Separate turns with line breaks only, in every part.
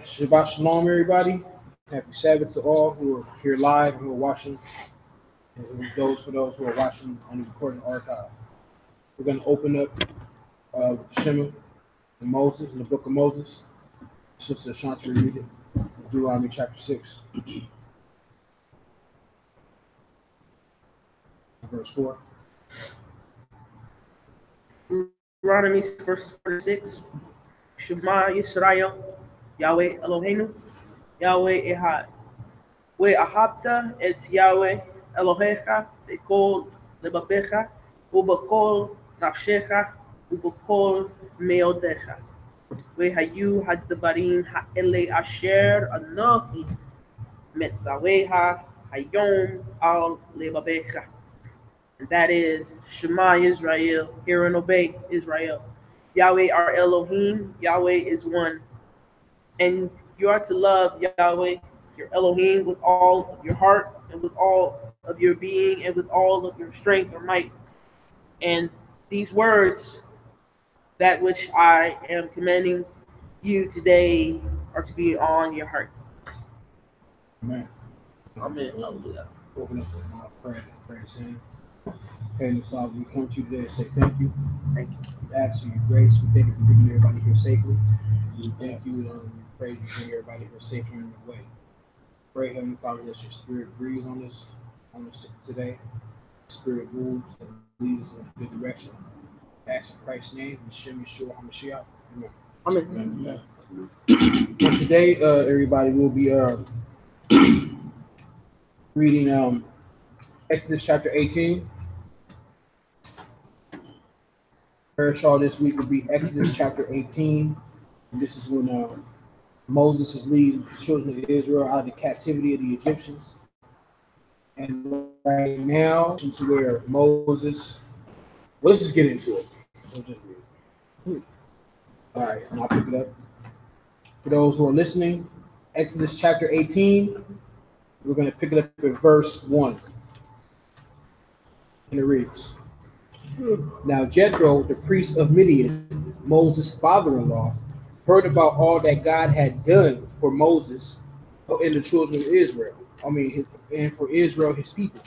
Shabbat Shalom, everybody. Happy Sabbath to all who are here live and who are watching, and for those who are watching on the recording archive. We're going to open up Shema and Moses in the book of Moses. Sister Ashanti will read it. Deuteronomy chapter 6, verse 4.
Deuteronomy verse 46. Shema Yisrael, Yahweh Eloheinu, Yahweh Ehad. Ve'ahavta et Yahweh Elohecha b'kol lebabecha u'b'kol nafshecha u'b'kol meodecha. Ve'hayu hadbarim ha'ele asher anochi metzaweha hayom al lebabecha. And that is Shema Israel, hear and obey Israel. Yahweh our Elohim, Yahweh is one. And you are to love Yahweh, your Elohim, with all of your heart and with all of your being and with all of your strength or might. And these words, that which I am commanding you today, are to be on your heart.
Amen.
Amen. Hallelujah.
Open up the prayer saying, Heavenly Father, we come to you today to say thank you.
Thank you.
We ask for your grace. We thank you for bringing everybody here safely. We thank you. We pray to bring everybody here safely in your way. Pray, Heavenly Father, that your spirit breathes on us today. Spirit moves and leads us in a good direction. Ask in Christ's name, Yitro, HaMashiach. Amen. Amen. And today, everybody, will be reading Exodus chapter 18. Parashah this week will be Exodus chapter 18. And this is when Moses is leading the children of Israel out of the captivity of the Egyptians. And right now, to where Moses, well, let's just get into it. We'll just read it. All right, and I'll pick it up. For those who are listening, Exodus chapter 18, we're going to pick it up at verse 1. And it reads, Now Jethro, the priest of Midian, Moses' father-in-law, heard about all that God had done for Moses and the children of Israel. And for Israel, his people.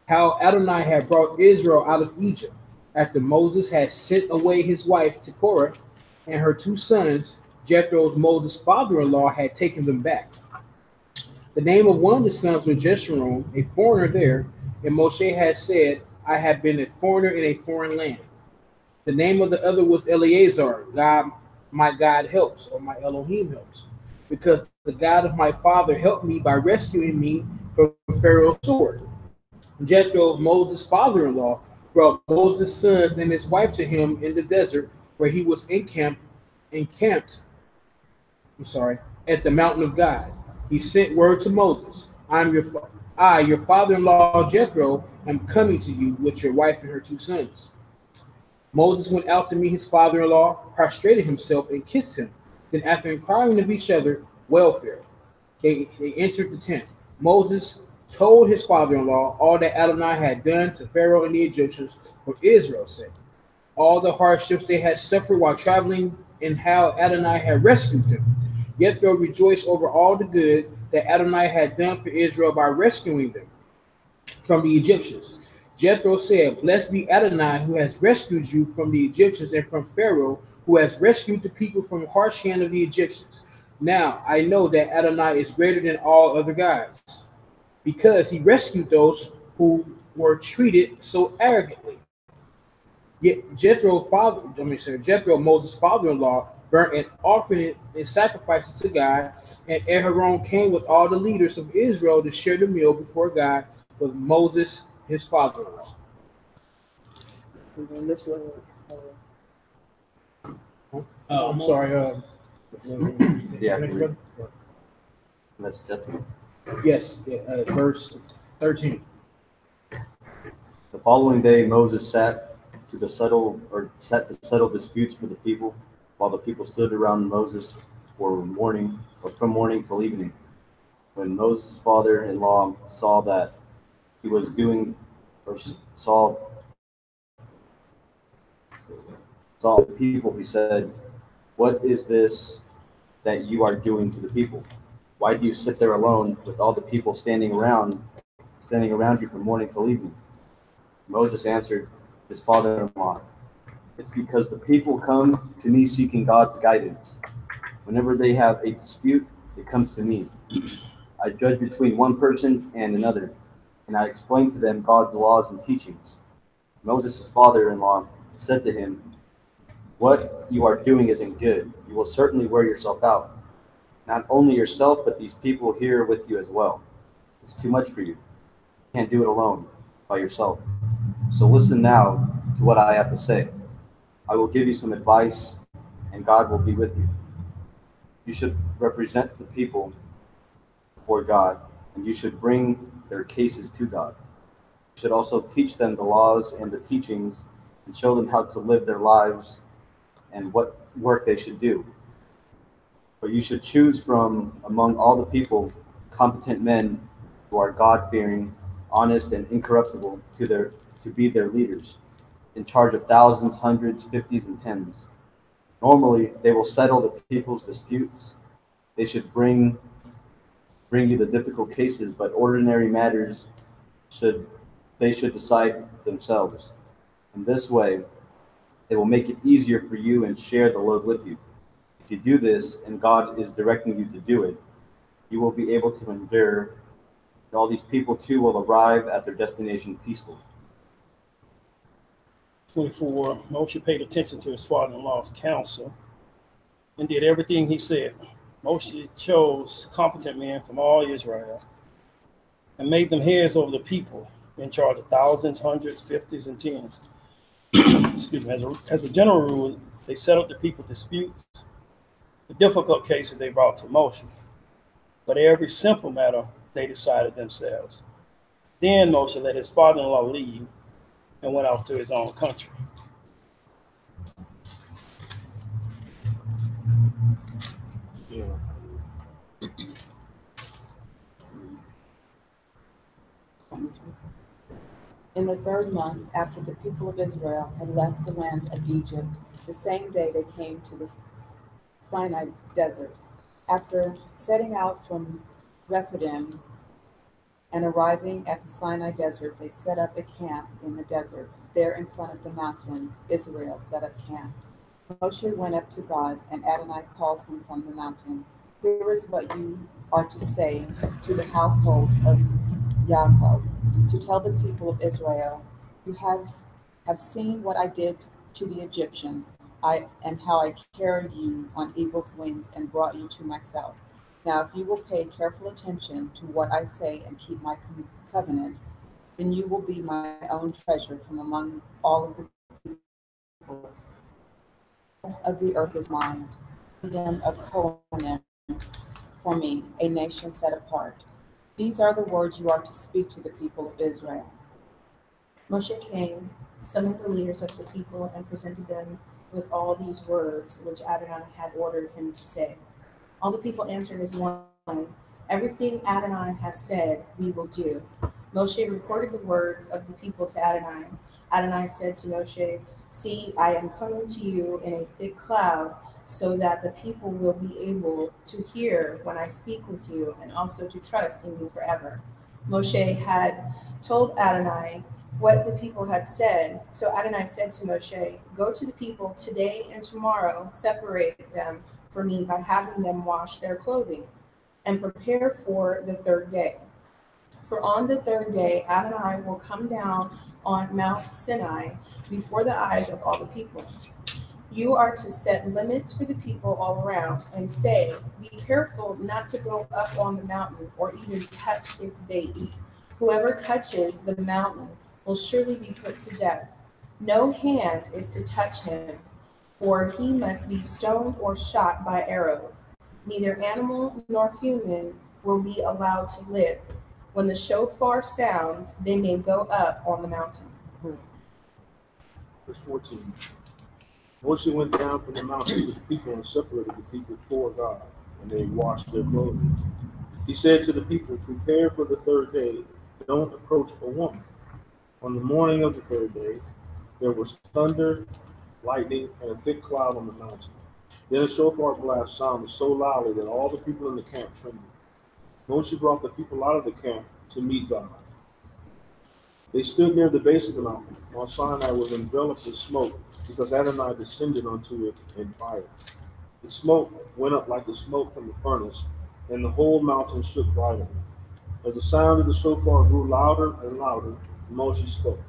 How Adonai had brought Israel out of Egypt, after Moses had sent away his wife Zipporah and her 2 sons. Jethro's Moses' father-in-law had taken them back. The name of one of the sons was Jeshurun, a foreigner there, and Moshe had said, I have been a foreigner in a foreign land. The name of the other was Eleazar, my God helps, or my Elohim helps, because the God of my father helped me by rescuing me from Pharaoh's sword. Jethro, Moses' father-in-law, brought Moses' sons and his wife to him in the desert, where he was encamped at the mountain of God. He sent word to Moses, I, your father-in-law Jethro, am coming to you with your wife and her 2 sons. Moses went out to meet his father-in-law, prostrated himself, and kissed him. Then, after inquiring of each other welfare, they entered the tent. Moses told his father-in-law all that Adonai had done to Pharaoh and the Egyptians for Israel's sake, all the hardships they had suffered while traveling, and how Adonai had rescued them. Yitro rejoiced over all the good that Adonai had done for Israel by rescuing them from the Egyptians. Jethro said, Blessed be Adonai, who has rescued you from the Egyptians and from Pharaoh, who has rescued the people from the harsh hand of the Egyptians. Now I know that Adonai is greater than all other gods, because he rescued those who were treated so arrogantly. Yet Jethro, Moses' father-in-law, burnt an offering and sacrifices to God, and Aaron came with all the leaders of Israel to share the meal before God with Moses, his father-in-law. I'm sorry.
Yeah, that's Jethro.
Yes, verse 13.
The following day, Moses sat to settle disputes for the people, while the people stood around Moses from morning till evening. When Moses' father-in-law saw that he was doing, or saw Saw the people, he said, "What is this that you are doing to the people? Why do you sit there alone with all the people standing around you from morning till evening?" Moses answered his father-in-law, "It's because the people come to me seeking God's guidance. Whenever they have a dispute, it comes to me. I judge between one person and another, and I explain to them God's laws and teachings." Moses' father-in-law said to him, "What you are doing isn't good. You will certainly wear yourself out. Not only yourself, but these people here with you as well. It's too much for you. You can't do it alone, by yourself. So listen now to what I have to say. I will give you some advice, and God will be with you. You should represent the people before God, and you should bring their cases to God. You should also teach them the laws and the teachings and show them how to live their lives and what work they should do. But you should choose from among all the people competent men who are God-fearing, honest, and incorruptible to be their leaders, in charge of thousands, hundreds, fifties, and tens. Normally, they will settle the people's disputes. They should bring you the difficult cases, but ordinary matters they should decide themselves. In this way, they will make it easier for you and share the load with you. If you do this, and God is directing you to do it, you will be able to endure, and all these people too will arrive at their destination peacefully.
24, Moshe paid attention to his father-in-law's counsel and did everything he said. Moshe chose competent men from all Israel and made them heads over the people, in charge of thousands, hundreds, fifties, and tens. Excuse me. As a general rule, they settled the people disputes. The difficult cases they brought to Moshe, but every simple matter they decided themselves. Then Moshe let his father-in-law leave and went off to his own country.
Yeah.
In the 3rd month, after the people of Israel had left the land of Egypt, the same day they came to the Sinai desert. After setting out from Rephidim and arriving at the Sinai desert, they set up a camp in the desert. There in front of the mountain, Israel set up camp. Moshe went up to God, and Adonai called him from the mountain. "Here is what you are to say to the household of Yaakov, to tell the people of Israel, you have seen what I did to the Egyptians, and how I carried you on eagle's wings and brought you to myself. Now, if you will pay careful attention to what I say and keep my covenant, then you will be my own treasure from among all of the peoples of the earth is mine, kingdom of Conan for me, a nation set apart. These are the words you are to speak to the people of Israel."
Moshe came, summoned the leaders of the people, and presented them with all these words which Adonai had ordered him to say. All the people answered as one, "Everything Adonai has said, we will do." Moshe reported the words of the people to Adonai. Adonai said to Moshe, "See, I am coming to you in a thick cloud, so that the people will be able to hear when I speak with you, and also to trust in you forever." Moshe had told Adonai what the people had said. So Adonai said to Moshe, "Go to the people today and tomorrow, separate them for me by having them wash their clothing, and prepare for the 3rd day. For on the 3rd day, Adonai will come down on Mount Sinai before the eyes of all the people. You are to set limits for the people all around and say, be careful not to go up on the mountain or even touch its base. Whoever touches the mountain will surely be put to death. No hand is to touch him, or he must be stoned or shot by arrows. Neither animal nor human will be allowed to live. When the shofar sounds, they may go up on the mountain."
Verse 14. Moshe went down from the mountain to the people and separated the people for God, and they washed their clothing. He said to the people, "Prepare for the 3rd day. Don't approach a woman." On the morning of the 3rd day, there was thunder
lightning, and a thick cloud on the mountain. Then a shofar blast sounded so loudly that all the people in the camp trembled. Moshe brought the people out of the camp to meet God. They stood near the base of the mountain. Mount Sinai was enveloped in smoke because Adonai descended onto it in fire. The smoke went up like the smoke from the furnace, and the whole mountain shook violently. As the sound of the shofar grew louder and louder, Moshe spoke,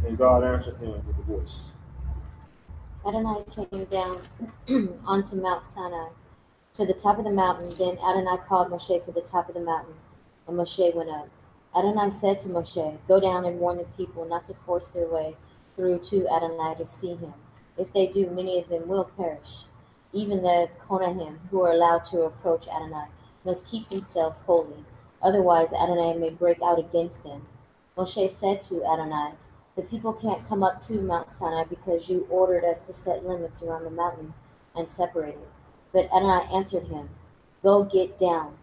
and God answered him with a voice.
Adonai came down onto Mount Sinai to the top of the mountain. Then Adonai called Moshe to the top of the mountain, and Moshe went up. Adonai said to Moshe, "Go down and warn the people not to force their way through to Adonai to see him. If they do, many of them will perish. Even the Kohanim, who are allowed to approach Adonai, must keep themselves holy. Otherwise, Adonai may break out against them." Moshe said to Adonai, "The people can't come up to Mount Sinai because you ordered us to set limits around the mountain and separate it." But Adonai answered him, "Go get down.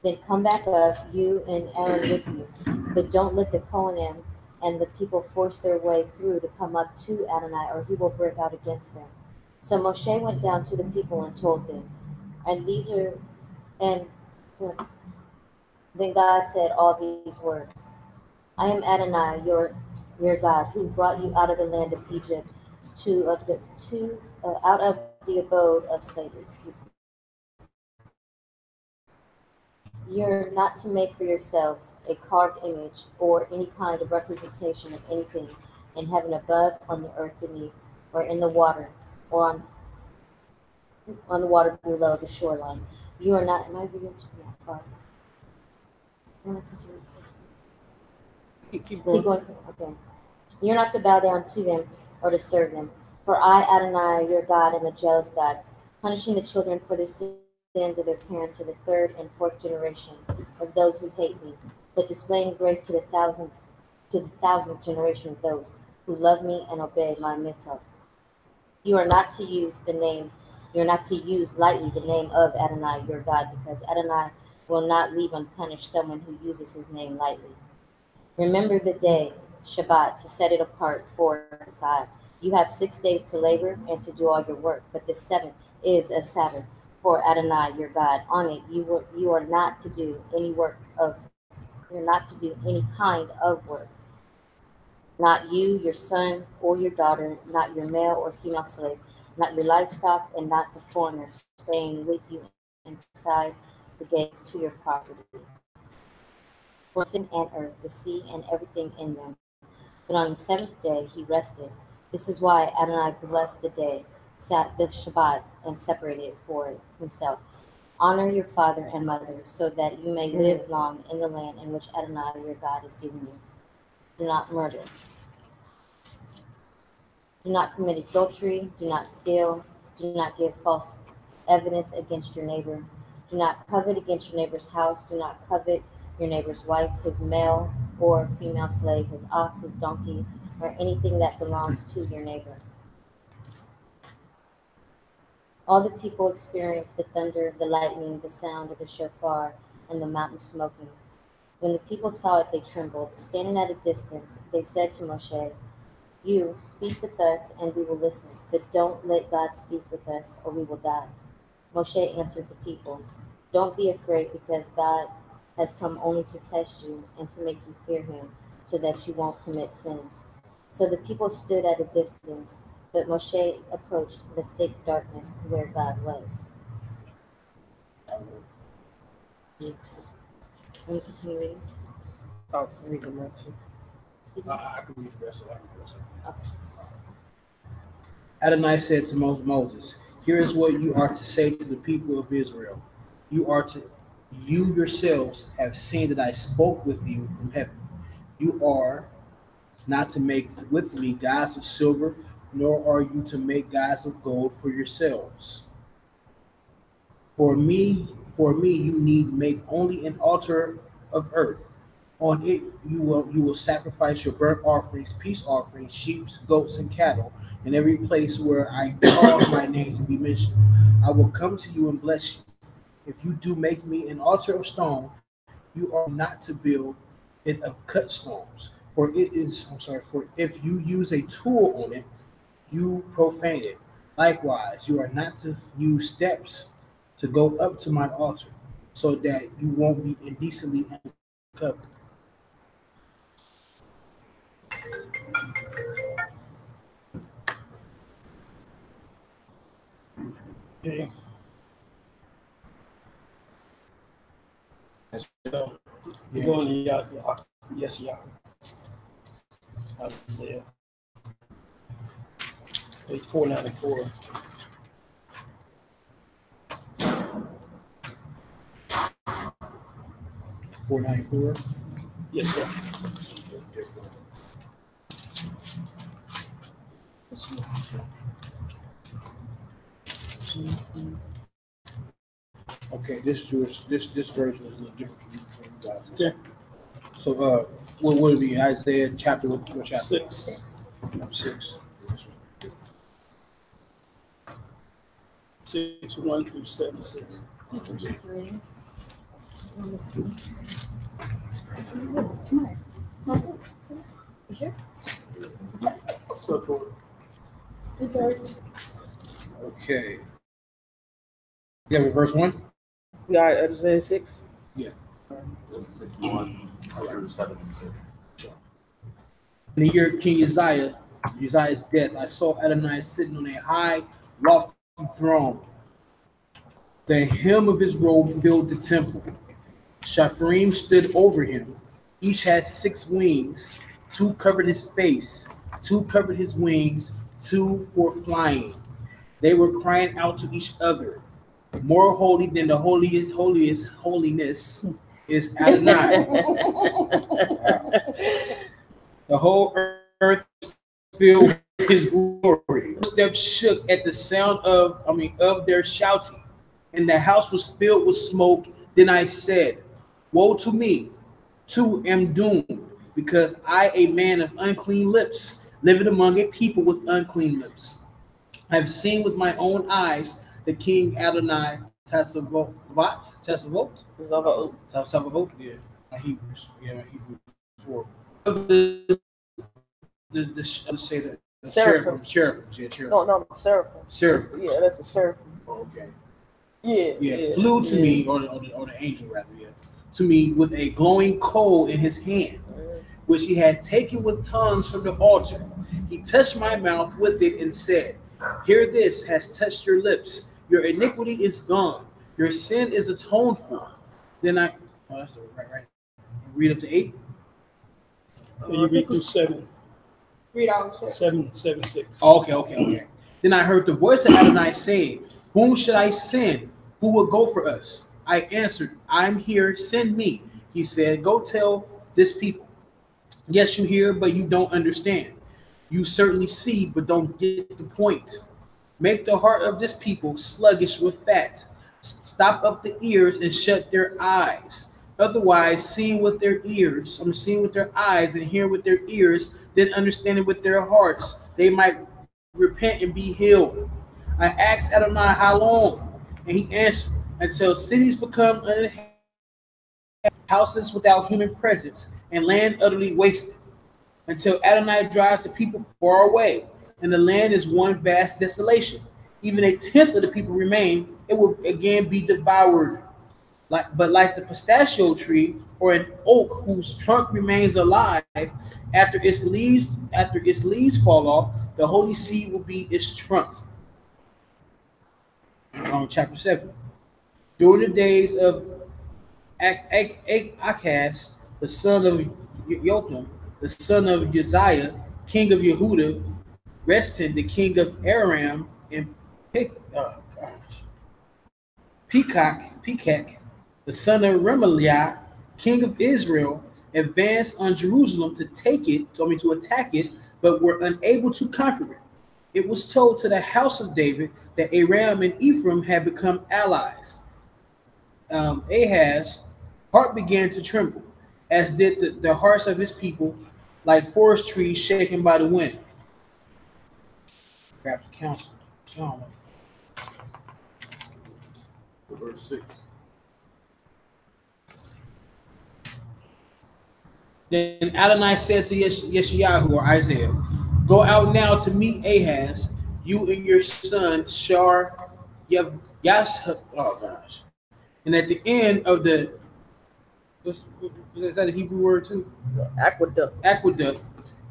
Then come back up, you and Aaron with you. But don't let the Kohanim and the people force their way through to come up to Adonai, or he will break out against them." So Moshe went down to the people and told them, and then God said all these words: "I am Adonai, your God, who brought you out of the land of Egypt, out of the abode of slavery." Excuse me. You're not to make for yourselves a carved image or any kind of representation of anything in heaven above, on the earth beneath, or in the water, or on the water below the shoreline. You are not. Am I reading too far? Am I supposed to read too?
Keep going.
Keep going. Okay. You're not to bow down to them or to serve them. For I, Adonai, your God, am a jealous God, punishing the children for their sins of their parents to the third and fourth generation of those who hate me, but displaying grace to the thousandth generation of those who love me and obey my mitzvah. You are not to use lightly the name of Adonai, your God, because Adonai will not leave unpunished someone who uses his name lightly. Remember the day, Shabbat, to set it apart for God. You have 6 days to labor and to do all your work, but the seventh is a Sabbath for Adonai your God. On it you are not to do any kind of work. Not you, your son or your daughter, not your male or female slave, not your livestock, and not the foreigner staying with you inside the gates to your property. For heaven and earth, the sea and everything in them. But on the seventh day he rested. This is why Adonai blessed the day, the Shabbat, and separated it for himself. Honor your father and mother, so that you may live long in the land in which Adonai your God is giving you. Do not murder. Do not commit adultery. Do not steal. Do not give false evidence against your neighbor. Do not covet against your neighbor's house. Do not covet your neighbor's wife, his male or female slave, his ox, his donkey, or anything that belongs to your neighbor. All the people experienced the thunder, the lightning, the sound of the shofar, and the mountain smoking. When the people saw it, they trembled. Standing at a distance, they said to Moshe, "You speak with us, and we will listen, but don't let God speak with us, or we will die." Moshe answered the people, "Don't be afraid, because God has come only to test you and to make you fear him, so that you won't commit sins." So the people stood at a distance, but Moshe approached the thick darkness where God was. Can you continue reading?
Oh, read the next one.
Excuse me?
I can read the rest of that.
Okay.
Adonai said to Moses, "Here is what you are to say to the people of Israel. You yourselves have seen that I spoke with you from heaven. You are not to make with me gods of silver, nor are you to make gods of gold for yourselves. For me, you need make only an altar of earth. On it you will sacrifice your burnt offerings, peace offerings, sheep, goats, and cattle, in every place where I cause my name to be mentioned. I will come to you and bless you. If you do make me an altar of stone, you are not to build it of cut stones. For if you use a tool on it, you profane it. Likewise, you are not to use steps to go up to my altar, so that you won't be indecently uncovered.
Okay. So we're going to yes, Yah. Isaiah. Page 494.
$4.94.
Yes, sir.
Okay, this Jewish this version is a little different from you guys.
Okay.
So what would it be? Isaiah chapter what chapter?
6.
6.
6, 1 through 7, 6.
Come on.
You sure?
So forth.
Desserts.
Okay. Yeah, with verse 1?
We got Isaiah 6.
Yeah.
61 through 76.
In the year of King Uzziah's death, I saw Adonai sitting on a high, lofty throne. The hem of his robe filled the temple. Shapharim stood over him. Each had 6 wings. 2 covered his face, 2 covered his wings, 2 for flying. They were crying out to each other, more holy than the holiest holiness is Adonai. The whole earth filled with his glory. Steps shook at the sound of their shouting, and the house was filled with smoke. Then I said, woe to me, too am doomed, because I, a man of unclean lips, living among a people with unclean lips. I have seen with my own eyes the king Adonai Tessavot. Yeah, my Hebrews. Yeah, my Hebrews 4. The say that
Seraphim.
Cherubims. Yeah, cherubim.
No, seraphim.
Seraphim.
Yeah, that's a seraphim.
Okay.
Yeah.
Flew to me, or the angel rather, to me with a glowing coal in his hand, which he had taken with tongues from the altar. He touched my mouth with it and said, "Hear, this has touched your lips. Your iniquity is gone. Your sin is atoned for." Then I, that's right. Read up to 8.
You read through 7.
Read all 6.
7, 6.
Okay. Then I heard the voice of Adonai saying, "Whom should I send? Who will go for us?" I answered, "I'm here, send me." He said, "Go tell this people." Yes, you hear, but you don't understand. You certainly see, but don't get the point. Make the heart of this people sluggish with fat. Stop up the ears and shut their eyes. Otherwise, seeing with their eyes and hearing with their ears, then understanding with their hearts, they might repent and be healed. I asked Adonai, how long? And he answered, until cities become uninhabited, houses without human presence, and land utterly wasted. Until Adonai drives the people far away, and the land is one vast desolation. Even a tenth of the people remain, it will again be devoured. But like the pistachio tree or an oak whose trunk remains alive after its leaves fall off, the holy seed will be its trunk. Chapter 7. During the days of Achaz, the son of Jotham, the son of Uzziah, king of Yehuda, Restin, the king of Aram, and Pekach, the son of Remaliah, king of Israel, advanced on Jerusalem to attack it, but were unable to conquer it. It was told to the house of David that Aram and Ephraim had become allies. Ahaz's heart began to tremble, as did the hearts of his people, like forest trees shaken by the wind. Grab the counsel.
Verse 6.
Then Adonai said to Yeshayahu, or Isaiah, Go out now to meet Ahaz, you and your son Shar Yas. Oh gosh! And at the end of the, is that a Hebrew word too? Aqueduct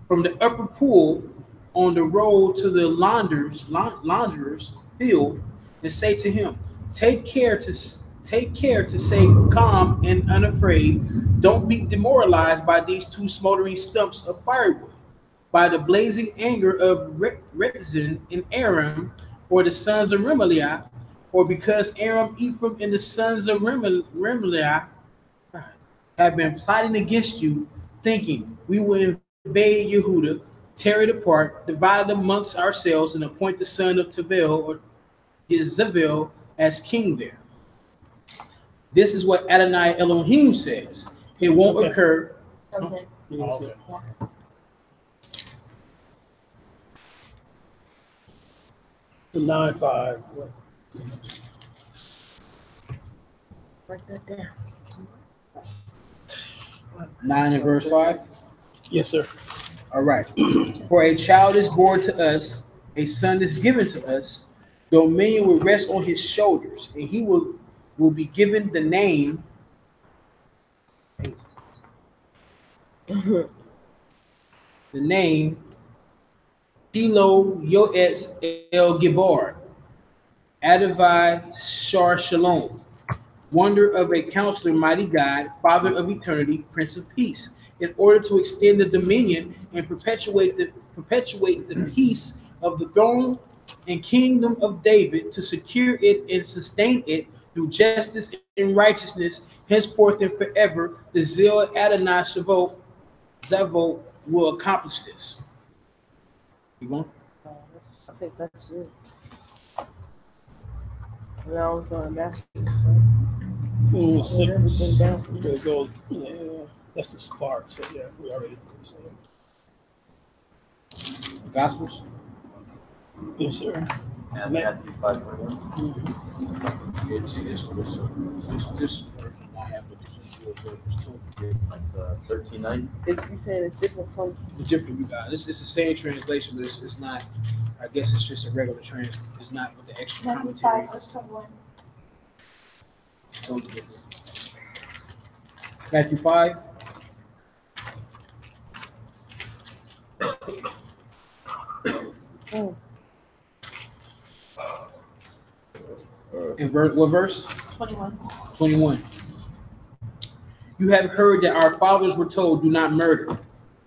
from the upper pool on the road to the launderer's field, and say to him, take care to stay calm and unafraid. Don't be demoralized by these two smoldering stumps of firewood, by the blazing anger of Rezin and Aram, or the sons of Remaliah, or because Aram, Ephraim, and the sons of Remaliah have been plotting against you, thinking, we will invade Yehuda, tear it apart, divide it amongst ourselves, and appoint the son of Tavel or Jezebel as king there. This is what Adonai Elohim says. It won't occur.
That was it.
Okay.
Yeah.
The 9-5.
Write that down.
9 and verse 5.
Yes, sir.
All right. For a child is born to us, a son is given to us, dominion will rest on his shoulders, and he will be given the name. The name Kilo Yoetz El Gibar, Adavai Shar Shalom, wonder of a counselor, mighty God, Father of eternity, Prince of Peace, in order to extend the dominion and perpetuate the peace of the throne and kingdom of David, to secure it and sustain it through justice and righteousness, henceforth and forever. The zeal of Adonai Zavot will accomplish this. You want?
I think that's it. Yeah, I was going back.
6.
Everything down.
We'll go, yeah, that's the spark. So, yeah, we already did so.
Gospels?
Yes, sir.
And Matthew 5:21.
You didn't see this one. This version I have, but this is yours.
That's 13:9.
If you saying it's different from
It's different, you guys. It's the same translation, but it's not. I guess it's just a regular translation. It's not with the extra
Matthew
commentary.
5, verse 21.
Totally different. Matthew 5. In what verse?
21.
21. You have heard that our fathers were told, do not murder,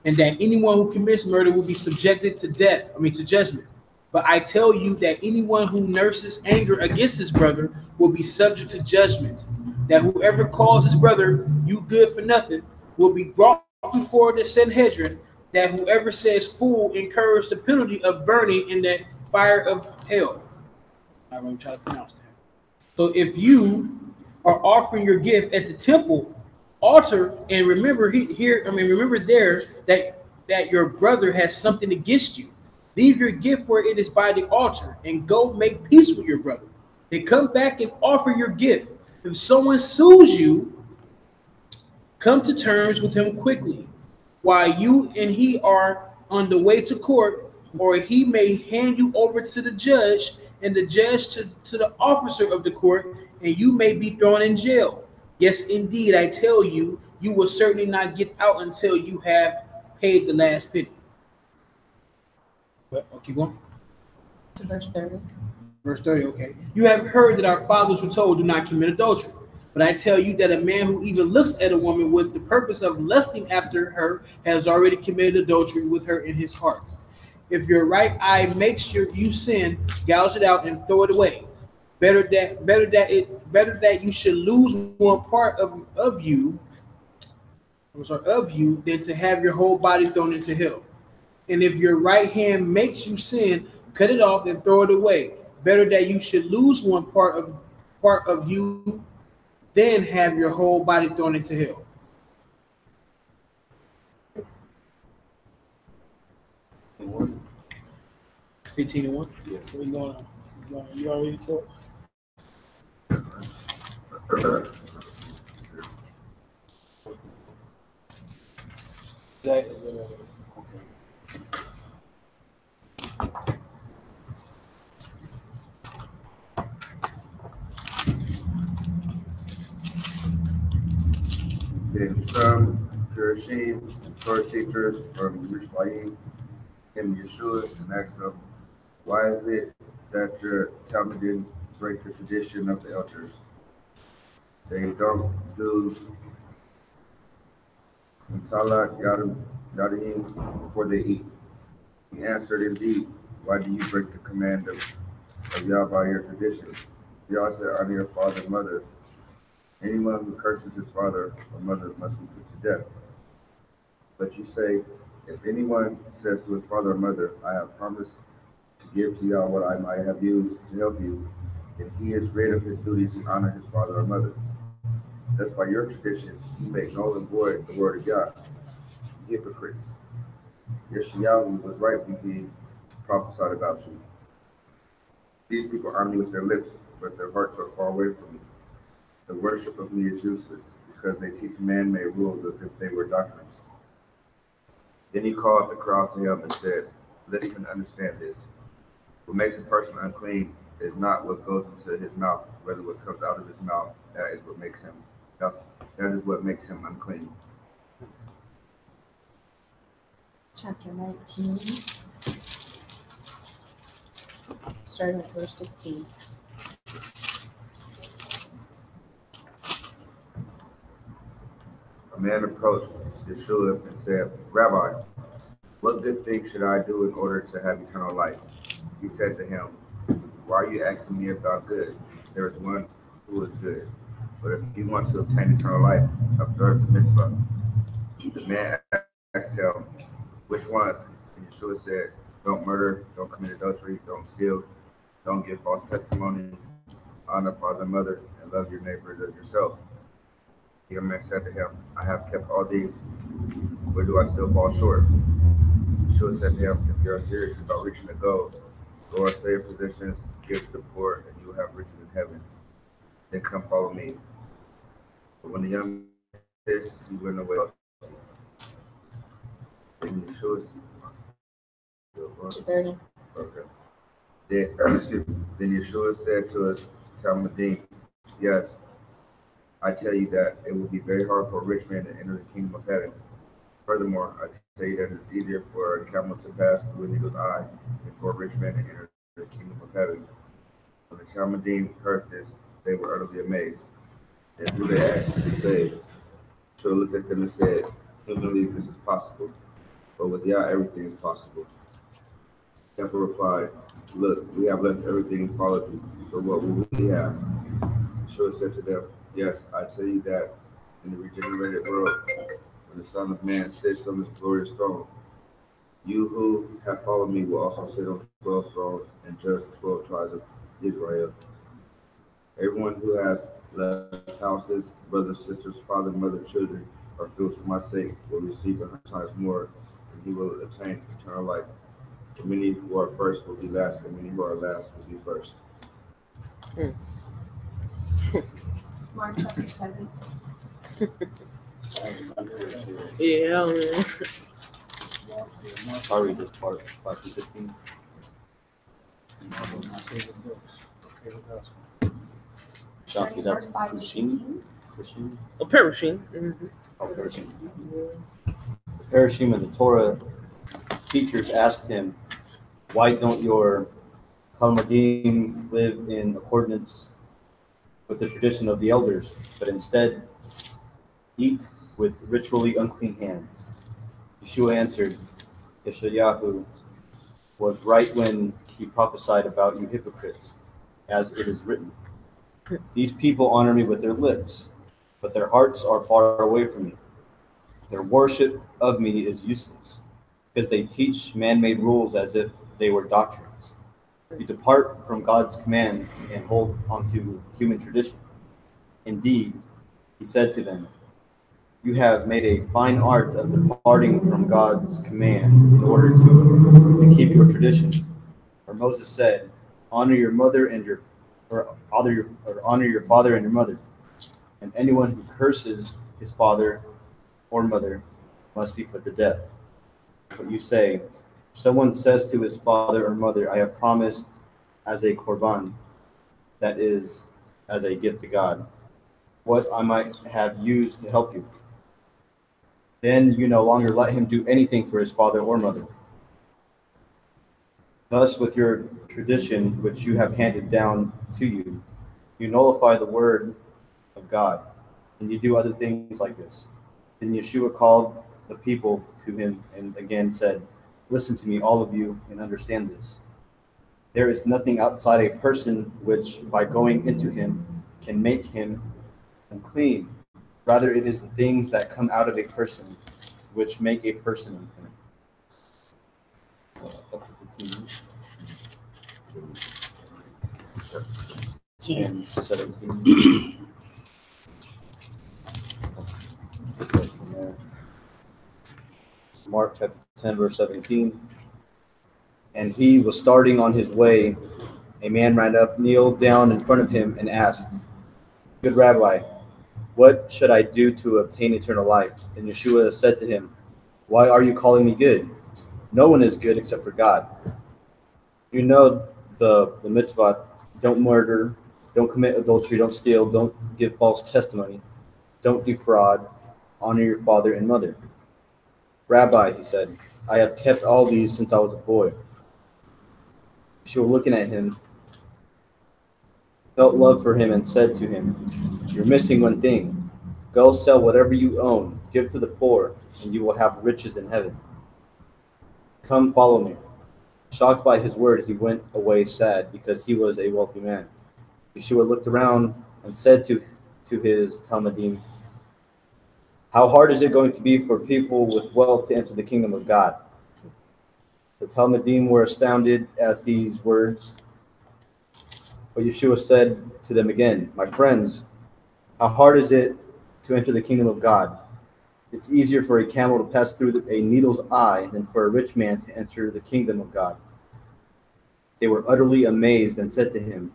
and that anyone who commits murder will be subjected to to judgment. But I tell you that anyone who nurses anger against his brother will be subject to judgment. That whoever calls his brother you good for nothing will be brought before the Sanhedrin. That whoever says fool incurs the penalty of burning in the fire of hell. I'm going to try to pronounce that. So if you are offering your gift at the temple altar, and remember remember there that your brother has something against you, leave your gift where it is by the altar and go make peace with your brother. Then come back and offer your gift. If someone sues you, come to terms with him quickly while you and he are on the way to court, or he may hand you over to the judge, and the judge to the officer of the court, and you may be thrown in jail. Yes, indeed, I tell you, you will certainly not get out until you have paid the last penny. Keep going.
To verse 30.
Verse 30, okay. You have heard that our fathers were told, do not commit adultery. But I tell you that a man who even looks at a woman with the purpose of lusting after her has already committed adultery with her in his heart. If your right eye makes you sin, gouge it out and throw it away. Better that you should lose one part of you than to have your whole body thrown into hell. And if your right hand makes you sin, cut it off and throw it away. Better that you should lose one part of you than have your whole body thrown into hell.
One.
15 and 1.
Yeah, so we're going. You already talked?
Then some Purishim, Torah teachers from Yerushalayim, came to Yeshua and asked him, "Why is it that your Talmudim break the tradition of the elders? They don't do Talat Yadayim before they eat." He answered, "Indeed, why do you break the command of Yah by your tradition? Yah said, honor your father and mother. Anyone who curses his father or mother must be put to death. But you say, if anyone says to his father or mother, I have promised to give to Yah what I might have used to help you, and he is rid of his duties and honor his father or mother. Thus by your traditions you make null and void the word of Yah. Hypocrites. Yeshayahu was right when he prophesied about you. These people honor me with their lips, but their hearts are far away from me. The worship of me is useless, because they teach man-made rules as if they were doctrines." Then he called the crowd to him and said, "Let even understand this. What makes a person unclean is not what goes into his mouth, rather what comes out of his mouth. That is what makes him unclean."
Chapter 19, starting at verse 16.
A man approached Yeshua and said, "Rabbi, what good thing should I do in order to have eternal life?" He said to him, "Why are you asking me about good? There is one who is good. But if you want to obtain eternal life, observe the mitzvah." The man asked him, "Which ones?" And Yeshua said, "Don't murder, don't commit adultery, don't steal, don't give false testimony, honor father and mother, and love your neighbors as yourself." The young man said to him, "I have kept all these. Where do I still fall short?" Yeshua said to him, "If you are serious about reaching the goal, go and sell your possessions, give to the poor, and you will have riches in heaven. Then come follow me." But when the young man said this, he went away. Then Yeshua Okay. Then Yeshua said to us, Talmudim, "Yes, I tell you that it will be very hard for a rich man to enter the kingdom of heaven. Furthermore, I tell you that it is easier for a camel to pass through a needle's eye than for a rich man to enter the kingdom of heaven." When the Talmudim heard this, they were utterly amazed. And who they asked to be saved. So looked at them and said, "Humanly, this is possible, but with Yah, everything is possible." Jethro replied, "Look, we have left everything and followed you. So what will we have?" Yeshua said to them, "Yes, I tell you that in the regenerated world, when the Son of Man sits on his glorious throne, you who have followed me will also sit on 12 thrones and judge the 12 tribes of Israel. Everyone who has left houses, brothers, sisters, father, mother, children, or fields for my sake will receive 100 times more, and he will attain eternal life. For many who are first will be last, and many who are last will be first."
Mark chapter 7.
Yeah.
I'll read this part, 5 to 15.
Starting
Is that
verse 5 to
Pushim?
15.
Pushim?
A perishing. Mm-hmm.
Oh, Perishim. The Perishim of the Torah teachers asked him, "Why don't your Talmudim live in accordance with the tradition of the elders, but instead eat with ritually unclean hands?" Yeshua answered, "Yeshayahu was right when he prophesied about you hypocrites, as it is written, these people honor me with their lips, but their hearts are far away from me. Their worship of me is useless, because they teach man-made rules as if they were doctrines. You depart from God's command and hold onto human tradition. Indeed," he said to them, "you have made a fine art of departing from God's command in order to keep your tradition. For Moses said, honor your mother and honor your father and your mother. And anyone who curses his father or mother must be put to death. But you say, if someone says to his father or mother, I have promised as a korban, that is, as a gift to God, what I might have used to help you. Then you no longer let him do anything for his father or mother. Thus, with your tradition, which you have handed down to you, you nullify the word of God, and you do other things like this. Then Yeshua called the people to him and again said, "Listen to me, all of you, and understand this. There is nothing outside a person which, by going into him, can make him unclean. Rather, it is the things that come out of a person which make a person unclean." Up to 15. 10, 17. Mark chapter 10, verse 17. And he was starting on his way. A man ran up, kneeled down in front of him, and asked, "Good Rabbi, what should I do to obtain eternal life?" And Yeshua said to him, "Why are you calling me good? No one is good except for God. You know the mitzvah: don't murder, don't commit adultery, don't steal, don't give false testimony, don't defraud, honor your father and mother." "Rabbi," he said, "I have kept all these since I was a boy." Yeshua, looking at him, felt love for him and said to him, "You're missing one thing. Go sell whatever you own, give to the poor, and you will have riches in heaven. Come, follow me." Shocked by his word, he went away sad, because he was a wealthy man. Yeshua looked around and said to his Talmudim, "How hard is it going to be for people with wealth to enter the kingdom of God?" The Talmudim were astounded at these words. But Yeshua said to them again, "My friends, how hard is it to enter the kingdom of God? It's easier for a camel to pass through a needle's eye than for a rich man to enter the kingdom of God." They were utterly amazed and said to him,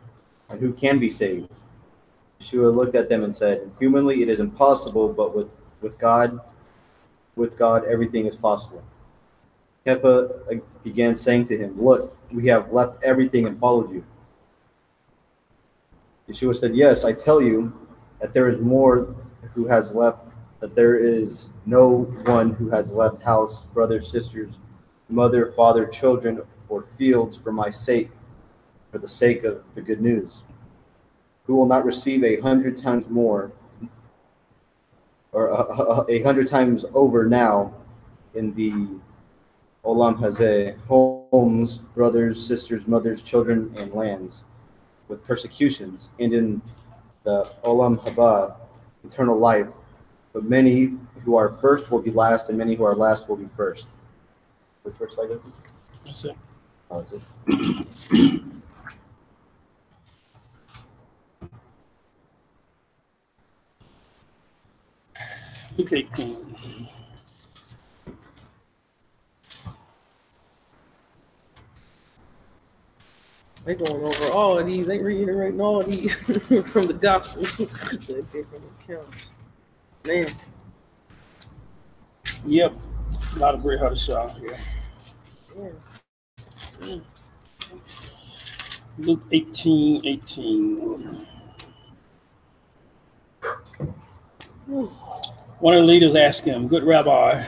"And who can be saved?" Yeshua looked at them and said, "Humanly it is impossible, but with God everything is possible." Kepha began saying to him, "Look, we have left everything and followed you." Yeshua said, "Yes, I tell you that there is no one who has left house, brothers, sisters, mother, father, children, or fields for my sake, for the sake of the good news, who will not receive 100 times more, or 100 times over now in the Olam Hazeh, homes, brothers, sisters, mothers, children, and lands, with persecutions, and in the Olam Haba, eternal life. But many who are first will be last, and many who are last will be first." Which verse I go?
That's it.
Oh, is it?
Luke 18.
They going over all of these. They reiterating all of these from the gospel. The different accounts. Man.
Yep. A lot of great Hadashah here.
Yeah.
Luke 18:18. One of the leaders asked him, "Good Rabbi,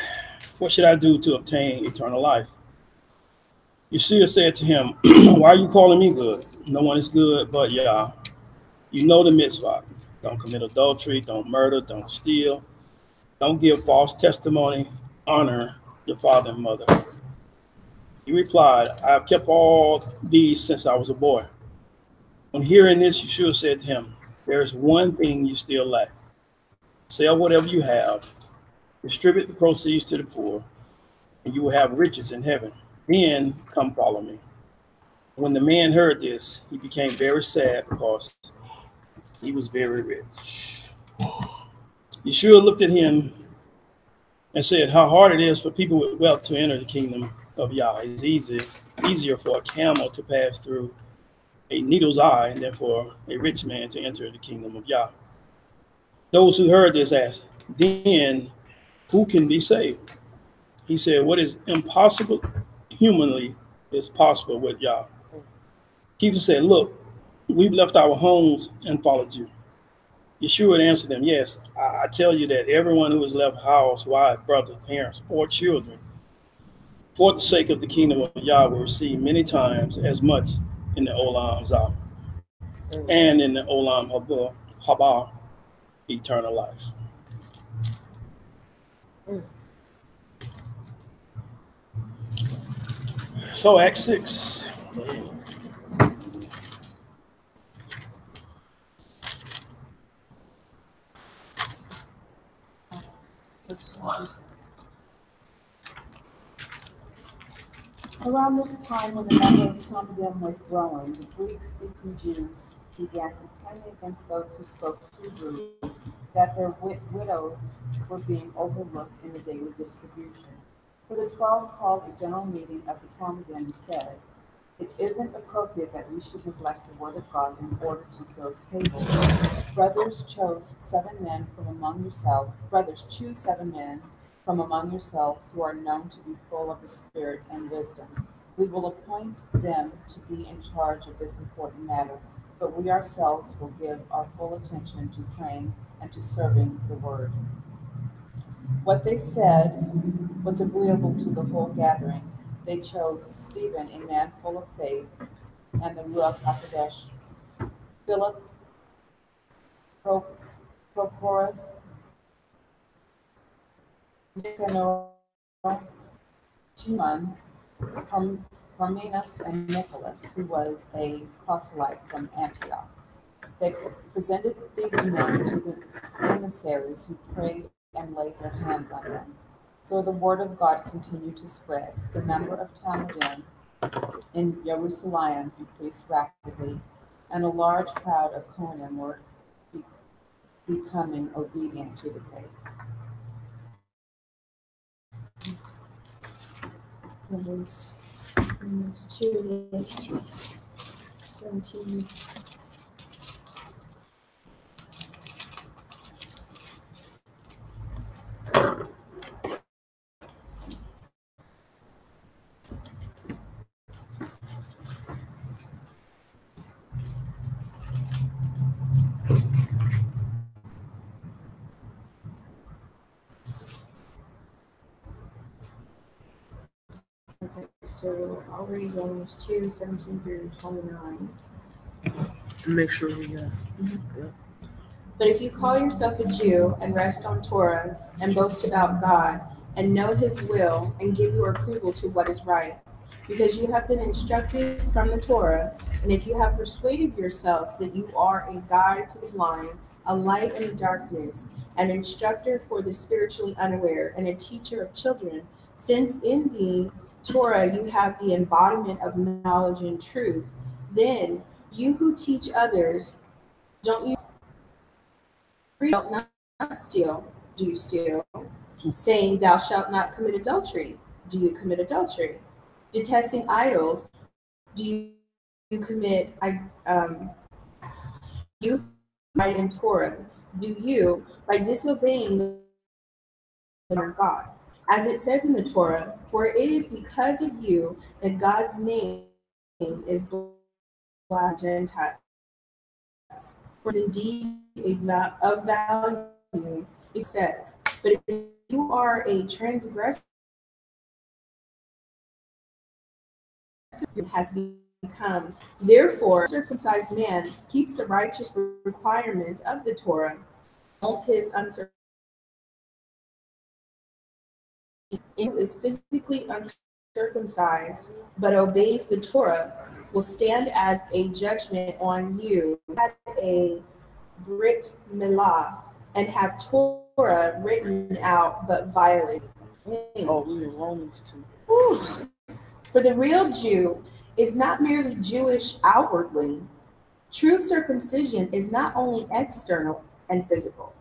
what should I do to obtain eternal life?" Yeshua said to him, "Why are you calling me good? No one is good but Yah. You know the mitzvah. Don't commit adultery, don't murder, don't steal, don't give false testimony, honor your father and mother." He replied, "I have kept all these since I was a boy." On hearing this, Yeshua said to him, "There is one thing you still lack. Sell whatever you have, distribute the proceeds to the poor, and you will have riches in heaven. Then come follow me." When the man heard this, he became very sad because he was very rich. Yeshua looked at him and said, "How hard it is for people with wealth to enter the kingdom of Yah. It's easier for a camel to pass through a needle's eye than for a rich man to enter the kingdom of Yah." Those who heard this asked, "Then who can be saved?" He said, "What is impossible humanly is possible with Yah." Kepha said, "Look, we've left our homes and followed you. Yeshua would answer them, yes, I tell you that everyone who has left house, wife, brother, parents, or children, for the sake of the kingdom of Yah will receive many times as much in the Olam Hazah and in the Olam Haba, eternal life. So Acts 6.
Around this time, when the number of Talmudim was growing, the Greek-speaking Jews began complaining against those who spoke Hebrew that their widows were being overlooked in the daily distribution. So the 12 called a general meeting of the Talmudim and said, "It isn't appropriate that we should neglect the word of God in order to serve tables. Brothers, choose 7 men from among yourselves who are known to be full of the Spirit and wisdom. We will appoint them to be in charge of this important matter, but we ourselves will give our full attention to praying and to serving the word." What they said was agreeable to the whole gathering. They chose Stephen, a man full of faith, and the Ruach HaKodesh, Philip, Prochorus, Nicanor, Timon, Parmenas, and Nicholas, who was a proselyte from Antioch. They presented these men to the emissaries, who prayed and laid their hands on them. So the word of God continued to spread. The number of Talmudim in Jerusalem increased rapidly, and a large crowd of Kohanim were becoming obedient to the faith.
Romans 2, 17. Okay, so I'll read Romans 2, 17 through 29.
Make sure we got.
But if you call yourself a Jew and rest on Torah and boast about God and know his will and give your approval to what is right, because you have been instructed from the Torah, and if you have persuaded yourself that you are a guide to the blind, a light in the darkness, an instructor for the spiritually unaware, and a teacher of children, since in the Torah you have the embodiment of knowledge and truth, then you who teach others, don't you shalt not steal? Do you steal? Saying, thou shalt not commit adultery? Do you commit adultery? Detesting idols? Do you commit you write in Torah? Do you, by disobeying the word of God? As it says in the Torah, for it is because of you that God's name is blessed Gentiles. For it is indeed of value, it says. But if you are a transgressor, it has become. Therefore, a circumcised man keeps the righteous requirements of the Torah, all his uncircumcised is physically uncircumcised, but obeys the Torah, will stand as a judgment on you, as a Brit Milah, and have Torah written out but violated.
Oh, we in Romans 2.
Whew. For the real Jew is not merely Jewish outwardly. True circumcision is not only external and physical.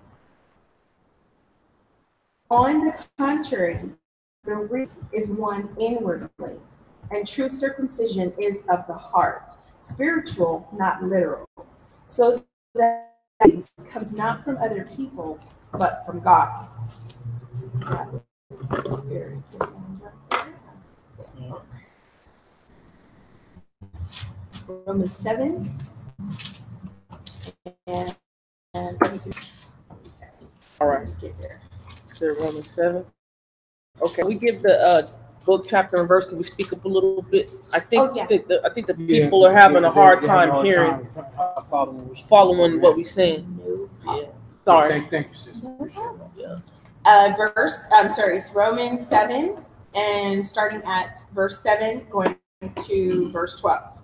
On the contrary, the real is one inwardly, and true circumcision is of the heart, spiritual, not literal. So that comes not from other people, but from God. That was the spirit. Romans 7 and 17.
All right.
Let's get there.
So Romans 7. Okay, we give the book, chapter, and verse. Can we speak up a little bit? I think I think the people are having a hard time hearing, following what we're saying.
No problem.
Yeah. Sorry.
Thank you, sister.
No problem.
Yeah.
It's Romans 7, and starting at verse 7, going to verse 12.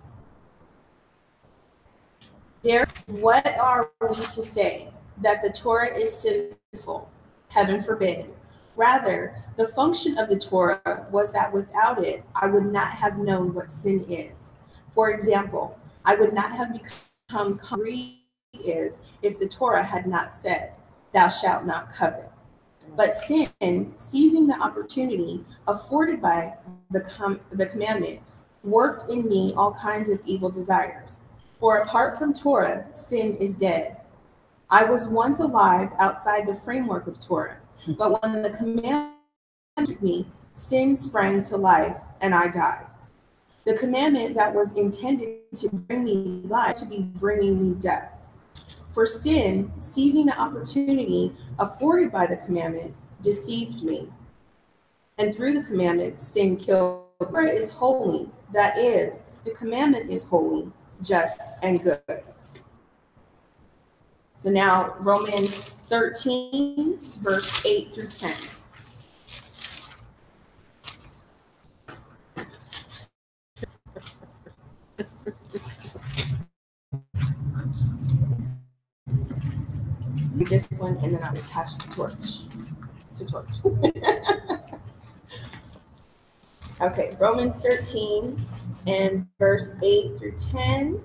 What are we to say? That the Torah is sinful? Heaven forbid. Rather, the function of the Torah was that without it, I would not have known what sin is. For example, I would not have become greedy is if the Torah had not said, "Thou shalt not covet." But sin, seizing the opportunity afforded by the commandment, worked in me all kinds of evil desires. For apart from Torah, sin is dead. I was once alive outside the framework of Torah, but when the commandment entered me, sin sprang to life, and I died. The commandment that was intended to bring me life to be bringing me death. For sin, seizing the opportunity afforded by the commandment, deceived me. And through the commandment, sin killed. The Torah is holy, that is, the commandment is holy, just, and good. So now Romans 13, verse 8 through 10. This one, and then I will pass the torch. Okay, Romans 13 and verse 8 through 10.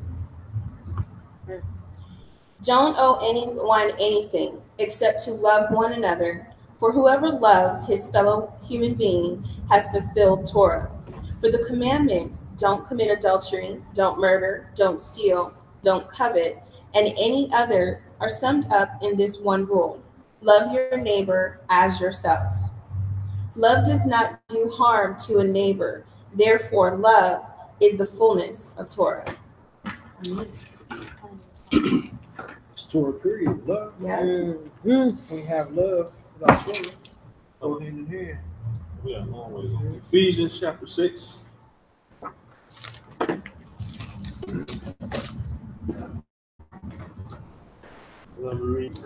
Don't owe anyone anything except to love one another, for whoever loves his fellow human being has fulfilled Torah. For the commandments, don't commit adultery, don't murder, don't steal, don't covet, and any others are summed up in this one rule: love your neighbor as yourself. Love does not do harm to a neighbor. Therefore, love is the fullness of Torah.
It's Torah, period. Love.
Yeah.
Mm-hmm.
Can't have love without Torah. Go hand in hand.
Yeah, always. Ephesians chapter 6. Let me read.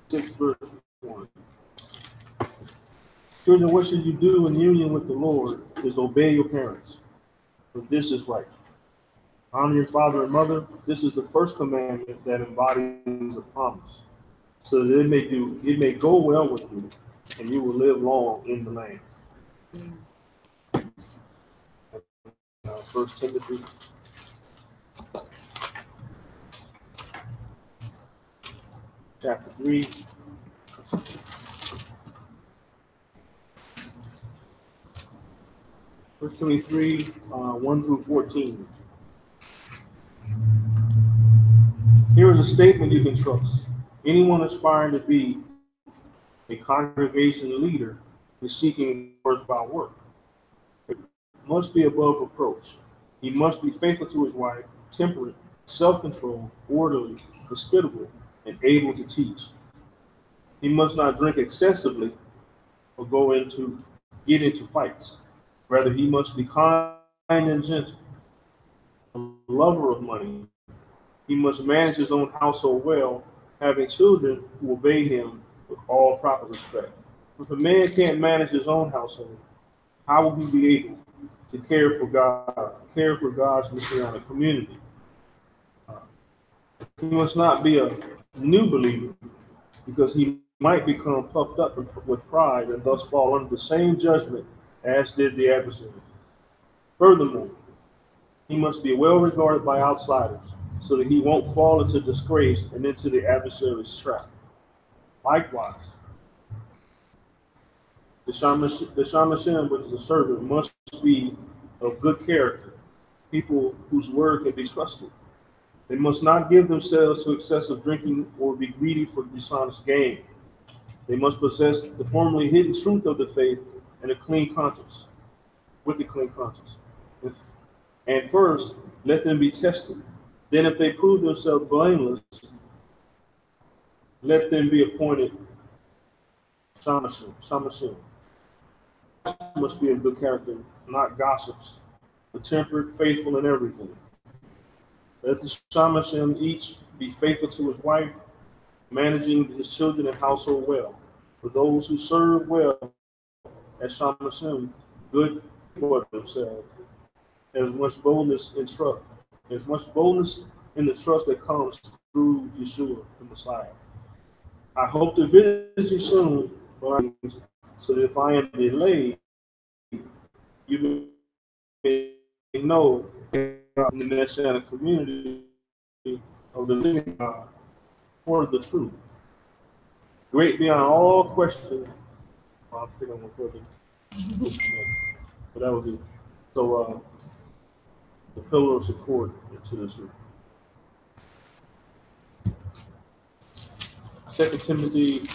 Verse 1. Children, what should you do in union with the Lord is obey your parents, for this is right. Honor your father and mother. This is the first commandment that embodies a promise, so that it may go well with you, and you will live long in the land. 1 Timothy. Chapter 3. Verse 23, 1 through 14. Here is a statement you can trust. Anyone aspiring to be a congregation leader is seeking worthwhile work. It must be above reproach. He must be faithful to his wife, temperate, self-controlled, orderly, hospitable, and able to teach. He must not drink excessively or get into fights. Rather, he must be kind and gentle, a lover of money. He must manage his own household well, having children who obey him with all proper respect. If a man can't manage his own household, how will he be able to care for God's Messianic community? He must not be a new believer, because he might become puffed up with pride and thus fall under the same judgment as did the adversary. Furthermore, he must be well regarded by outsiders so that he won't fall into disgrace and into the adversary's trap. Likewise, the Shamashem, which is a servant, must be of good character, people whose word can be trusted. They must not give themselves to excessive drinking or be greedy for dishonest gain. They must possess the formerly hidden truth of the faith and a clean conscience, with a clean conscience. And first, let them be tested. Then if they prove themselves blameless, let them be appointed Shamashim. Must be of good character, not gossips, but temperate, faithful in everything. Let the Shamashim each be faithful to his wife, managing his children and household well. For those who serve well as Shamashim, good for themselves. As much boldness in trust, as much boldness in the trust that comes through Yeshua, the Messiah. I hope to visit you soon, so that if I am delayed, you may know in the Messianic community of the living God, or the truth. Great beyond all question. I think I'm going further. But that was it. So, the pillar of support to the truth. 2 Timothy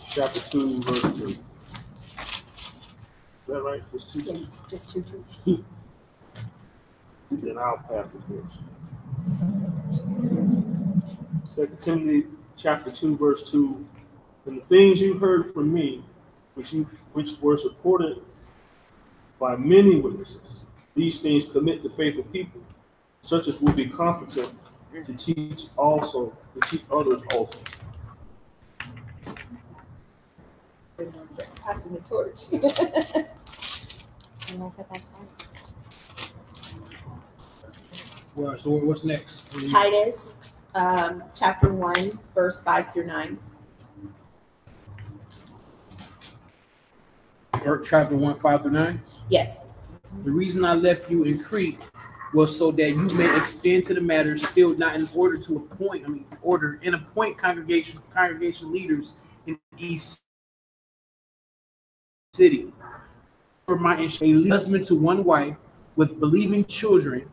chapter 2, verse 3. Is that right? Just 2?
Yes, just 2.
Then I'll pass the verse. 2 Timothy chapter 2, verse 2. And the things you heard from me, which were supported by many witnesses, these things commit to faithful people, such as will be competent to teach others also.
Passing the torch.
Well, so what's next?
Titus, chapter 1, verse 5 through 9.
Chapter 1, 5 through 9?
Yes.
The reason I left you in Crete was so that you may extend to the matter still not in order to appoint, appoint congregation leaders in each city. For my a husband to one wife with believing children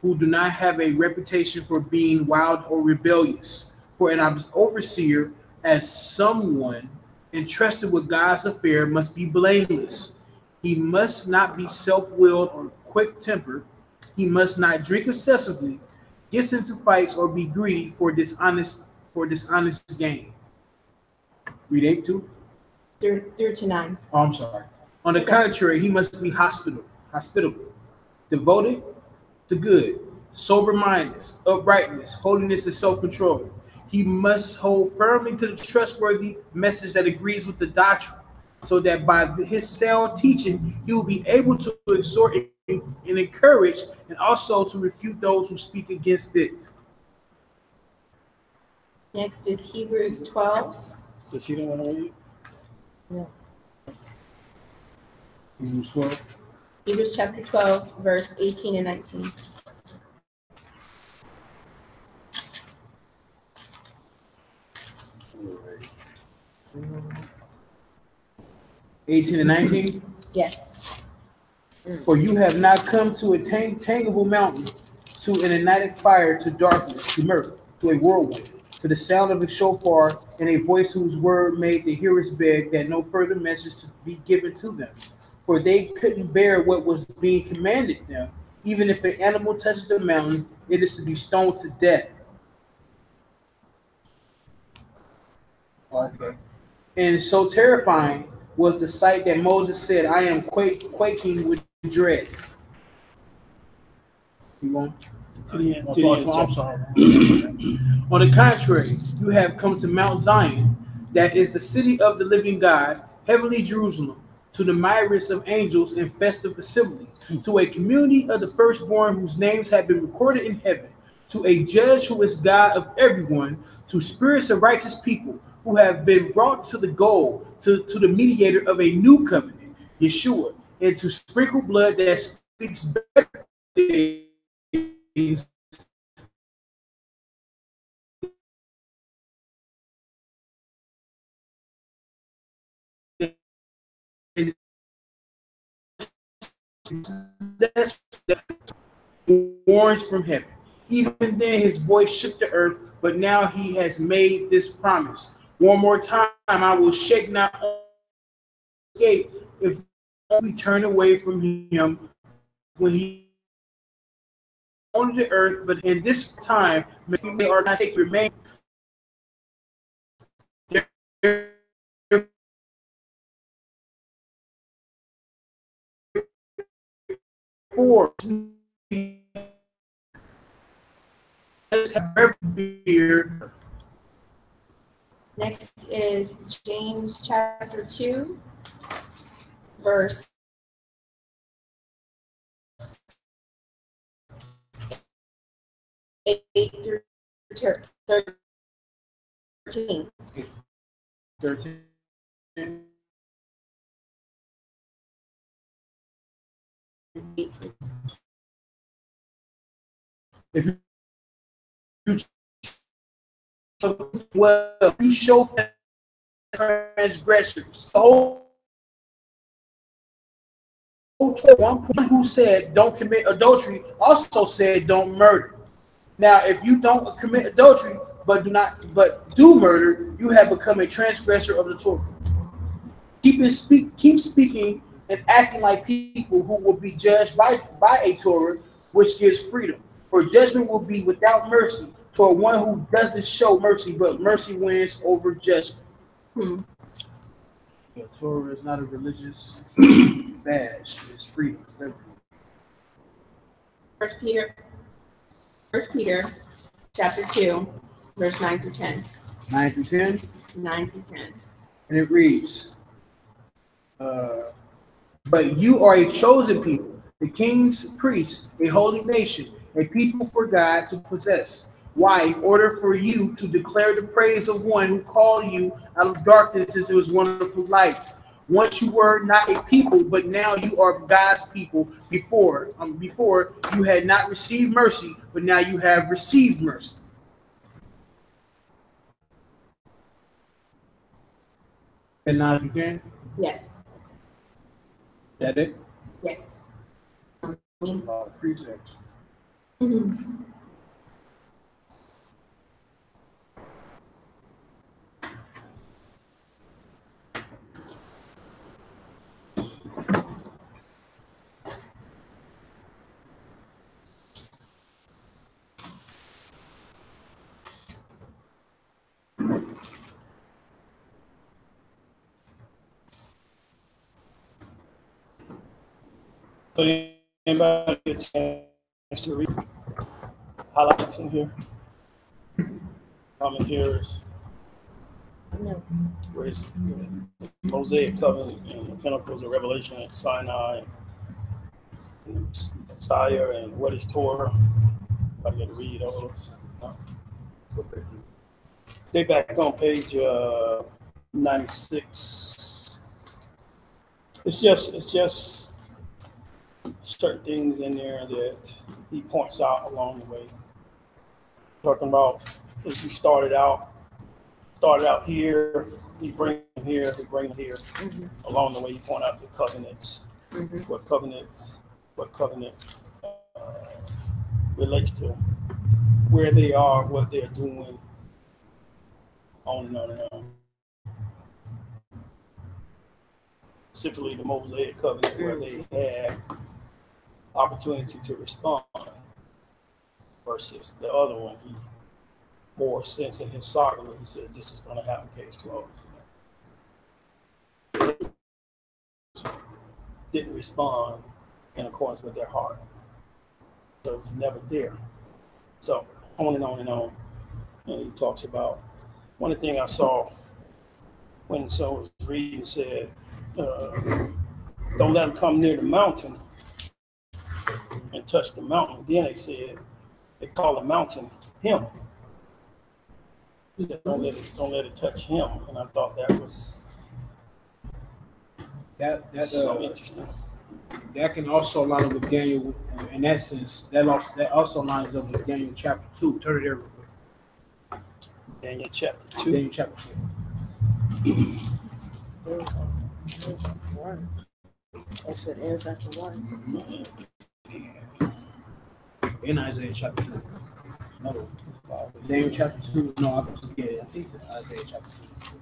who do not have a reputation for being wild or rebellious. For an overseer as someone entrusted with God's affair must be blameless. He must not be self-willed or quick-tempered. He must not drink excessively, get into fights, or be greedy for dishonest gain. Read 8 too.
3 to 9.
Oh, I'm sorry. On the contrary, he must be hospitable, devoted to good, sober-minded, uprightness, holiness, and self-control. He must hold firmly to the trustworthy message that agrees with the doctrine, so that by his sound teaching, he will be able to exhort and encourage, and also to refute those who speak against it.
Next is Hebrews 12.
So she don't want to read?
No.
Hebrews 12.
Hebrews chapter 12, verse 18 and 19.
Right. 18 and 19?
Yes.
For you have not come to a tangible mountain, to an ignited fire, to darkness, to murder, to a whirlwind, to the sound of a shofar, and a voice whose word made the hearers beg that no further message to be given to them. For they couldn't bear what was being commanded them. Even if an animal touches the mountain, it is to be stoned to death. Okay. And so terrifying was the sight that Moses said, I am quaking with dread. You want? I'm sorry. On the contrary, you have come to Mount Zion, that is the city of the living God, heavenly Jerusalem, to the myriads of angels in festive assembly, to a community of the firstborn whose names have been recorded in heaven, to a judge who is God of everyone, to spirits of righteous people who have been brought to the goal, to the mediator of a new covenant, Yeshua, and to sprinkle blood that speaks better things that's warns from heaven. Even then his voice shook the earth, but now he has made this promise. One more time, I will shake not escape if we turn away from him when he on the earth, but in this time they are not take remain. For let's have fear.
Next is James chapter 2, verse 8 through 13.
13. If you well, you show transgressors. The whole one who said don't commit adultery also said don't murder. Now, if you don't commit adultery but do murder, you have become a transgressor of the Torah. Keep speaking and acting like people who will be judged by a Torah which gives freedom. For judgment will be without mercy toward one who doesn't show mercy, but mercy wins over judgment. The Torah is not a religious badge; it's freedom.
First Peter, chapter 2, verse 9 through 10.
9 through 10.
9 through 10.
And it reads, but you are a chosen people, the king's priests, a holy nation, a people for God to possess. Why? In order for you to declare the praise of one who called you out of darkness into his wonderful light. Once you were not a people, but now you are God's people. Before you had not received mercy, but now you have received mercy. And now you can?
Yes.
That it?
Yes.
Precepts.
So anybody get a chance to read highlights in here? Commentaries.
No.
Where's the Mosaic covenant and the Pinnacles of Revelation at Sinai, and Messiah, and what is Torah? I got to read all those. They back on page 96. It's just certain things in there that he points out along the way. Talking about if you started out here, he bring them here, he bring them here. Along the way, he point out the covenants, what covenant relates to where they are, what they're doing, on and on and on. Specifically, the Mosaic covenant, where they had opportunity to respond, versus the other one, he more sense in his sovereignty. He said, "This is going to happen. Case closed." Didn't respond in accordance with their heart, so it was never there. So on and on and on. And he talks about one thing I saw when someone was reading said, "Don't let them come near the mountain and touch the mountain." Then they said they call the mountain him. He said, don't let it touch him. And I thought that was so interesting.
That can also line up with Daniel in that sense. That also lines up with Daniel chapter 2. Turn it there real quick.
Daniel chapter 2.
Daniel chapter 2.
I said in chapter 1.
In Isaiah chapter 2. No. Daniel chapter 2. No, I think Isaiah chapter 2.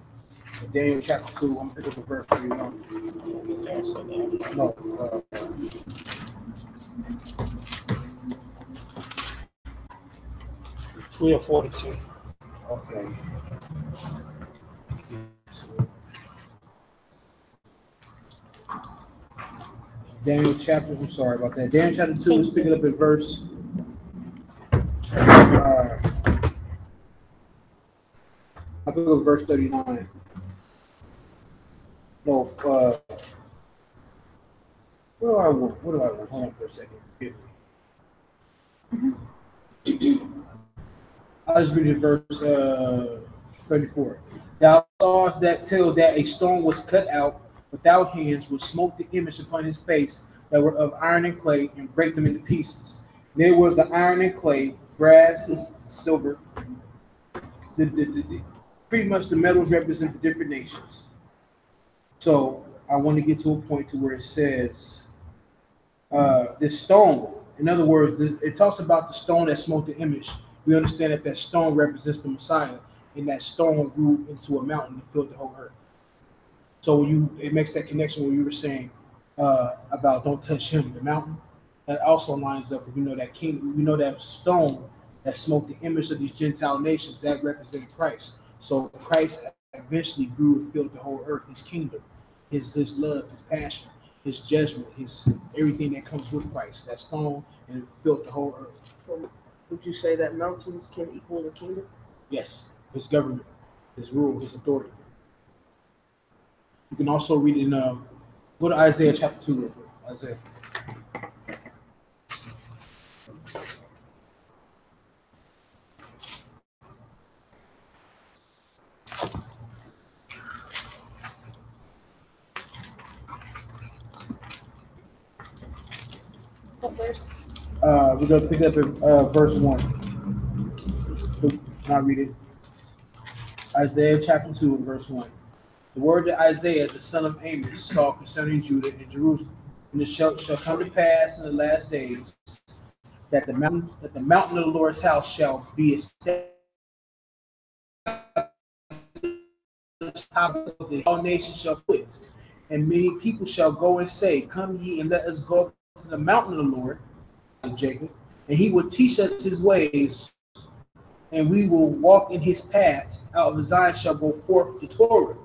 So Daniel chapter 2, I'm picking up a verse for you. No.
12:42.
Okay. Daniel chapter, I'm sorry about that. Daniel chapter 2 is picking up at verse I pick up verse 39. No, what do I want? What do I want? Hold on for a second. I'll just read it verse 34. Thou sawest that till that a stone was cut out without hands, which smote the image upon his face, that were of iron and clay, and break them into pieces. There was the iron and clay, brass, silver. Pretty much the metals represent the different nations. So I want to get to a point to where it says this stone. In other words, it talks about the stone that smote the image. We understand that that stone represents the Messiah, and that stone grew into a mountain and filled the whole earth. So it makes that connection where you were saying about don't touch him, the mountain. That also lines up. We know that that stone that smote the image of these Gentile nations that represented Christ. So Christ eventually grew and filled the whole earth. His kingdom, his love, his passion, his judgment, his everything that comes with Christ. That stone and it filled the whole earth.
So would you say that mountains can equal the kingdom?
Yes, his government, his rule, his authority. You can also read in go to Isaiah chapter 2 real quick. Isaiah.
What verse?
We're going to pick up at verse 1. I'll read it. Isaiah chapter 2 and verse 1. The word that Isaiah, the son of Amos, saw concerning Judah and Jerusalem. And it shall come to pass in the last days that the mountain of the Lord's house shall be established. All nations shall quit, and many people shall go and say, come ye and let us go up to the mountain of the Lord, Jacob, and he will teach us his ways, and we will walk in his paths. Out of Zion shall go forth the Torah,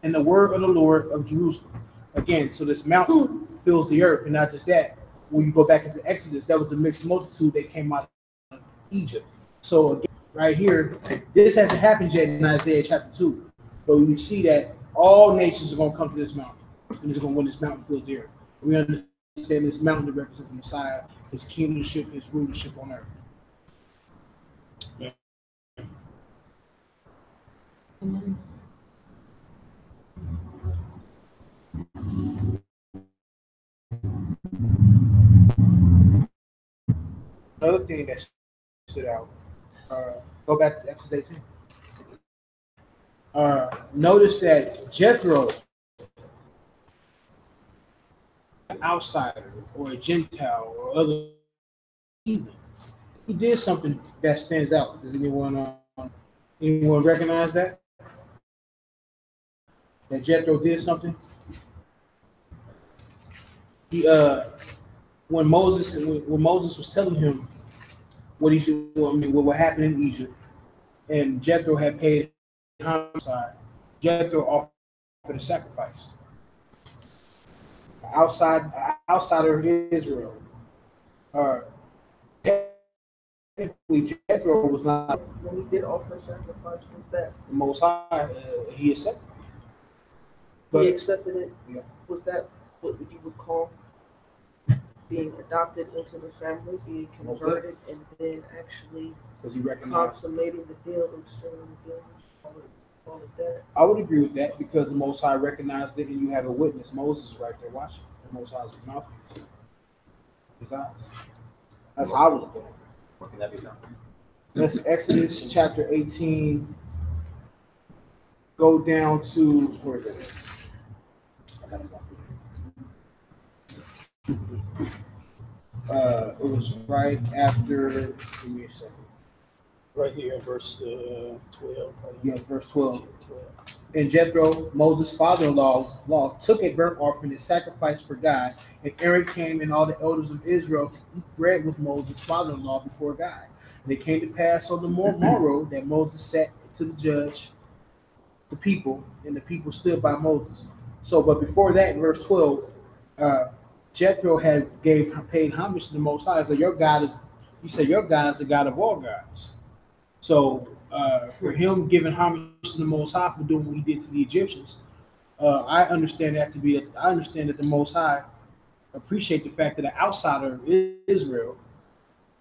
and the word of the Lord of Jerusalem. Again, so this mountain fills the earth, and not just that. When you go back into Exodus, that was a mixed multitude that came out of Egypt. So again, right here, this hasn't happened yet in Isaiah chapter 2. But we see that all nations are going to come to this mountain, and it's going to when this mountain fills the earth. We understand this mountain to represent the Messiah, his kingdomship, his rulership on earth.
Amen.
Another thing that stood out, go back to Exodus 18. Notice that Jethro, an outsider or a Gentile or other heathen, he did something that stands out. Does anyone recognize that? That Jethro did something? He when Moses was telling him what he should do, what happened in Egypt, and Jethro had paid homicide, Jethro offered a sacrifice. Outsider of Israel. Technically, Jethro was not.
When he did offer a sacrifice, was that
The Most High, he accepted.
he accepted it?
Yeah.
Was that what you would call being adopted into the family, being converted, and then actually
He recognized.
consummating the deal of selling the deal? All of that.
I would agree with that because the Most High recognized it, and you have a witness. Moses is right there watching. The Most High's mouthpiece. His eyes. That's how I would look at it.
Where can that be done?
That's Exodus chapter 18. Go down to where is it? It was right after. Give me a second.
right here in verse 12.
Yeah, verse 12. And Jethro, Moses' father-in-law, took a burnt offering and sacrificed for God. And Aaron came and all the elders of Israel to eat bread with Moses' father-in-law before God. And it came to pass on the morrow that Moses sat to the judge the people, and the people stood by Moses. So, but before that, in verse 12, Jethro had paid homage to the Most High. So your God is, he said, your God is the God of all gods. So for him giving homage to the Most High for doing what he did to the Egyptians, I understand that the Most High appreciate the fact that an outsider of Israel,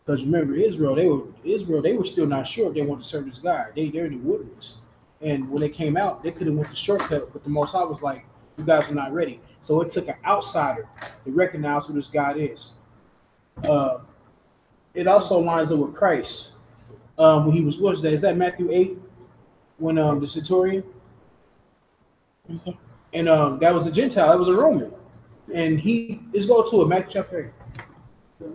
because remember they were still not sure if they wanted to serve this God. They're in the wilderness, and when they came out, they could have went the shortcut, but the Most High was like, you guys are not ready. So it took an outsider to recognize who this God is. It also lines up with Christ. When he was, what is that? Is that Matthew 8? When the centurion? And that was a Gentile, that was a Roman. And let's go to it, Matthew chapter 8.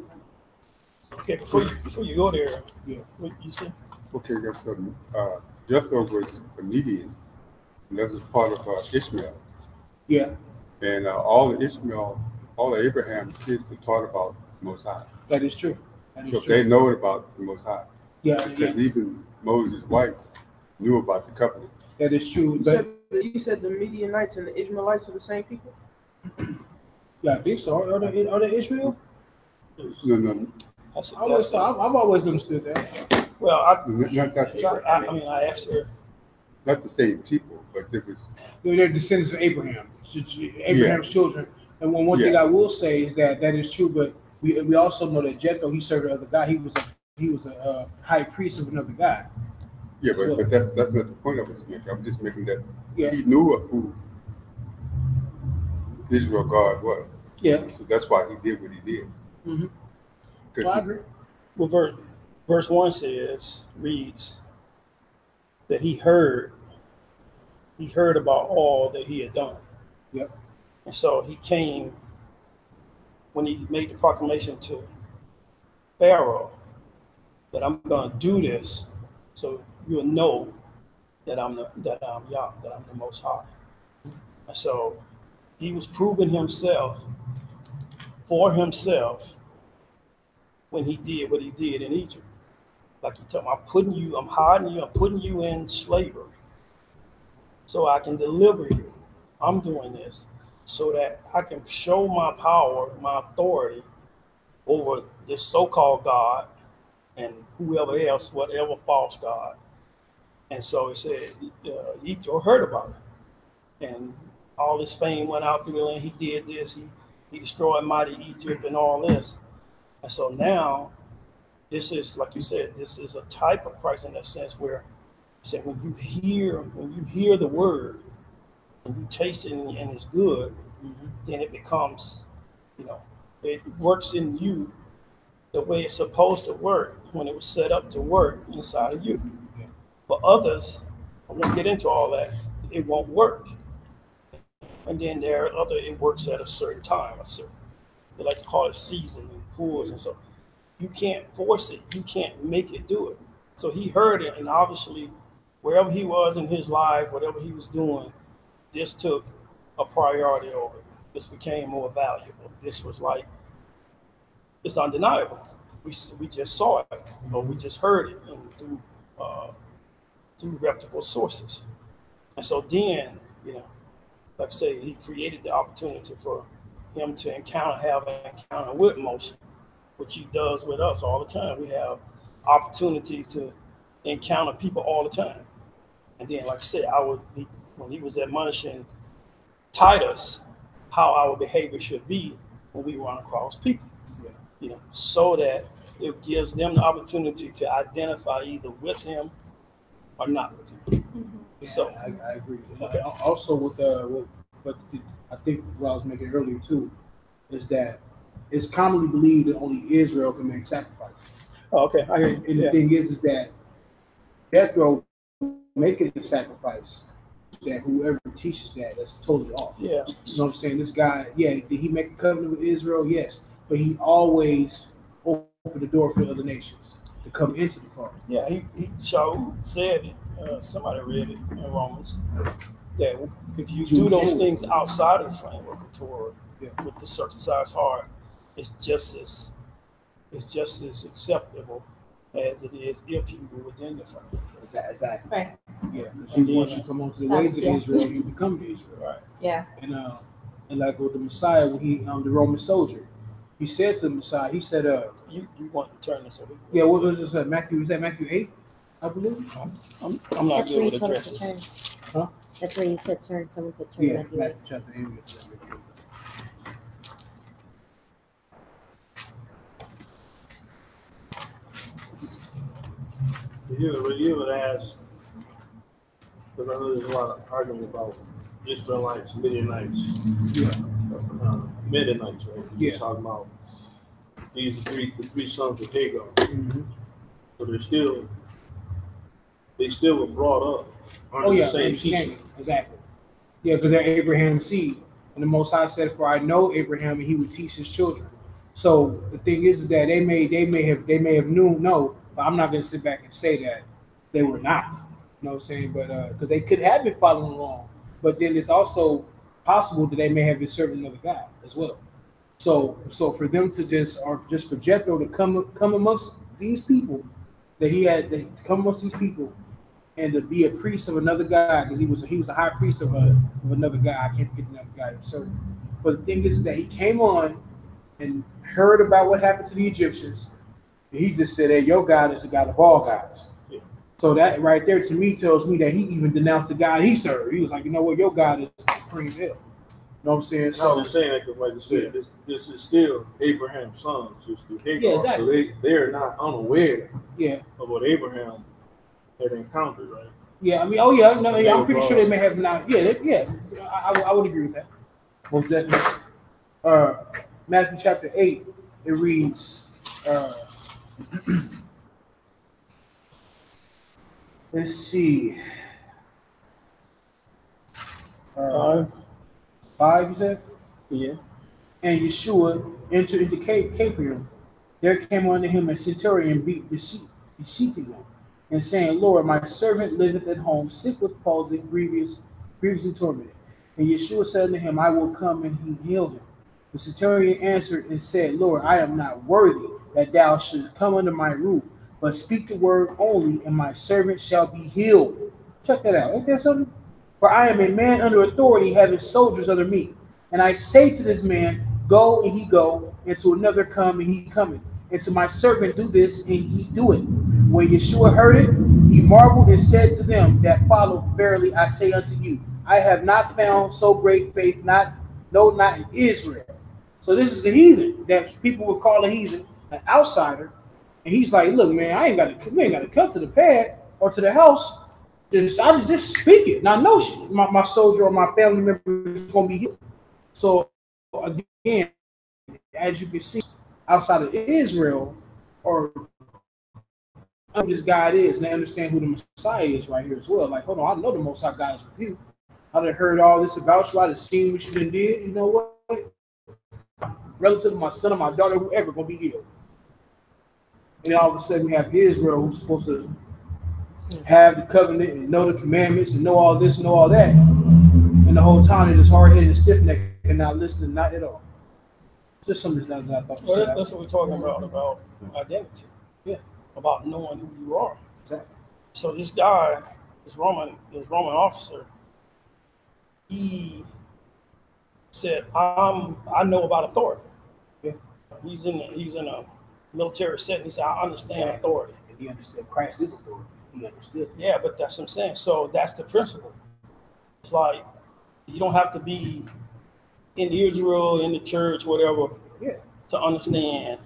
Okay, before you go there,
yeah.
What you said?
Okay, that's Jethro was a Median, and that was part of Ishmael.
Yeah.
And all of Abraham's kids were taught about the Most High.
That is true.
So they know about the Most High.
Yeah.
Because even Moses' wife knew about the covenant.
That is true.
You said the Midianites and the Ishmaelites are the same people?
Yeah, I think so. Are they Israel?
No.
I've always understood that.
Well,
I
asked her.
Not the same people, but it was.
They're descendants of Abraham, Abraham's children. And one thing I will say is that is true, but we also know that Jethro, he served another God. He was a high priest of another God.
Yeah, but that's not the point I was making. I'm just making that he knew who Israel God was.
Yeah.
So that's why he did what he did.
Mm-hmm. Well, I agree.
Well, verse 1 reads that he heard about all that he had done.
Yep.
And so he came when he made the proclamation to Pharaoh that I'm going to do this, so you'll know that I'm Yah, that I'm the Most High. And so he was proving himself for himself when he did what he did in Egypt. Like he told him, I'm hiding you, I'm putting you in slavery so I can deliver you. I'm doing this so that I can show my power, my authority over this so-called God and whoever else, whatever false God. And so he said, Yitro heard about it. And all his fame went out through the land. He did this. He destroyed mighty Egypt and all this. And so now, this is, like you said, this is a type of Christ in that sense where when you hear the word and you taste it and it's good, then it becomes, it works in you the way it's supposed to work when it was set up to work inside of you.
Yeah.
For others, I won't get into all that, it won't work. And then there are it works at a certain time. They like to call it season and pools. And so you can't force it. You can't make it do it. So he heard it. And obviously, wherever he was in his life, whatever he was doing, this took a priority over it. This became more valuable. This was like, it's undeniable. We just saw it, or we just heard it through reputable sources. And so then, like I say, he created the opportunity for him to have an encounter with Moshe, which he does with us all the time. We have opportunity to encounter people all the time. And then, like I said, when he was admonishing Titus how our behavior should be when we run across people, so that it gives them the opportunity to identify either with him or not with him.
Mm-hmm. Yeah,
So
I agree.
Okay.
Also, but I think what I was making earlier too is that it's commonly believed that only Israel can make sacrifices.
Oh, okay, I hear you.
And the thing is that Jethro making the sacrifice, that whoever teaches that's totally off.
Yeah.
You know what I'm saying? This guy, did he make a covenant with Israel? Yes. But he always opened the door for other nations. to come into the fold.
Yeah, he Shaul said it. Somebody read it in Romans that if you do those things outside of the framework of Torah with the circumcised heart, it's just as acceptable as it is if you were within the framework.
Exactly.
Right.
Yeah, because once you come onto the ways of Israel, you become the Israel.
Right.
Yeah.
And like with the Messiah, when he the Roman soldier, he said to the Messiah, he said,
you want to turn this over?
Yeah, what was this? Matthew? Was that Matthew 8? I believe.
I'm not good with addresses.
Huh?
That's where you said turn. Someone said turn.
Yeah, Matthew chapter 8.
You would ask, because I know there's a lot of argument about Israelites, Midianites, Midianites, right?
Yeah.
You're talking about these are the three sons of Hagar.
Mm-hmm.
So they still were brought up under the same teaching.
Exactly. Yeah, because they're Abraham's seed. And the Most High said, "For I know Abraham, and he would teach his children." So the thing is that they may have known, but I'm not going to sit back and say that they were not. You know what I'm saying? But because they could have been following along, but then it's also possible that they may have been serving another God as well. So for them to just for Jethro to come amongst these people, that he had to come amongst these people and to be a priest of another God, because he was a high priest of another God. I can't forget another guy. So, but the thing is that he came on and heard about what happened to the Egyptians, and he just said, "Hey, your God is the God of all gods." Yeah. So that right there to me tells me that he even denounced the God he served. He was like, "You know what? Your God is supreme hell." You know what I'm saying? So
I'm just saying that because, like you said, this is still Abraham's sons, just through Hagar.
Yeah, exactly.
So they're not unaware of what Abraham had encountered, right?
Yeah, I mean, I'm pretty sure they may have not. Yeah, I would agree with that. Most definitely. Matthew chapter 8, it reads, let's see. 5, you said?
Yeah.
And Yeshua entered into Capernaum. There came unto him a centurion beseeching him, and saying, "Lord, my servant liveth at home, sick with palsy, grievously tormented." And Yeshua said unto him, "I will come," and he healed him. The centurion answered and said, "Lord, I am not worthy that thou shouldest come under my roof, but speak the word only, and my servant shall be healed." Check that out. Ain't that something? "For I am a man under authority, having soldiers under me. And I say to this man, go, and he go, and to another, come, and he cometh. And to my servant, do this, and he do it." When Yeshua heard it, he marveled and said to them that followed, "Verily I say unto you, I have not found so great faith, not in Israel." So this is a heathen that people would call a heathen, an outsider. And he's like, "Look, man, we ain't got to come to the pad or to the house. I just speak it. Now I know my soldier or my family member is going to be healed." So again, as you can see, outside of Israel, or who this God is, and they understand who the Messiah is right here as well. Like, hold on, I know the Most High God is with you. I done heard all this about you. I done seen what you done did. You know what? Relative to my son or my daughter, whoever, gonna be healed. And then all of a sudden we have Israel, who's supposed to have the covenant and know the commandments and know all this and know all that. And the whole time they're just hard-headed and stiff-necked and not listening, not at all. Just something that I thought.
Well, that's what we're talking about identity.
Yeah.
About knowing who you are.
Exactly.
So this guy, this Roman officer, he said, I know about authority.
Yeah.
He's in a military setting. He said, I understand authority.
And he understood Christ is authority. He understood.
Yeah, but that's what I'm saying. So that's the principle. It's like you don't have to be in Israel, in the church, whatever, to understand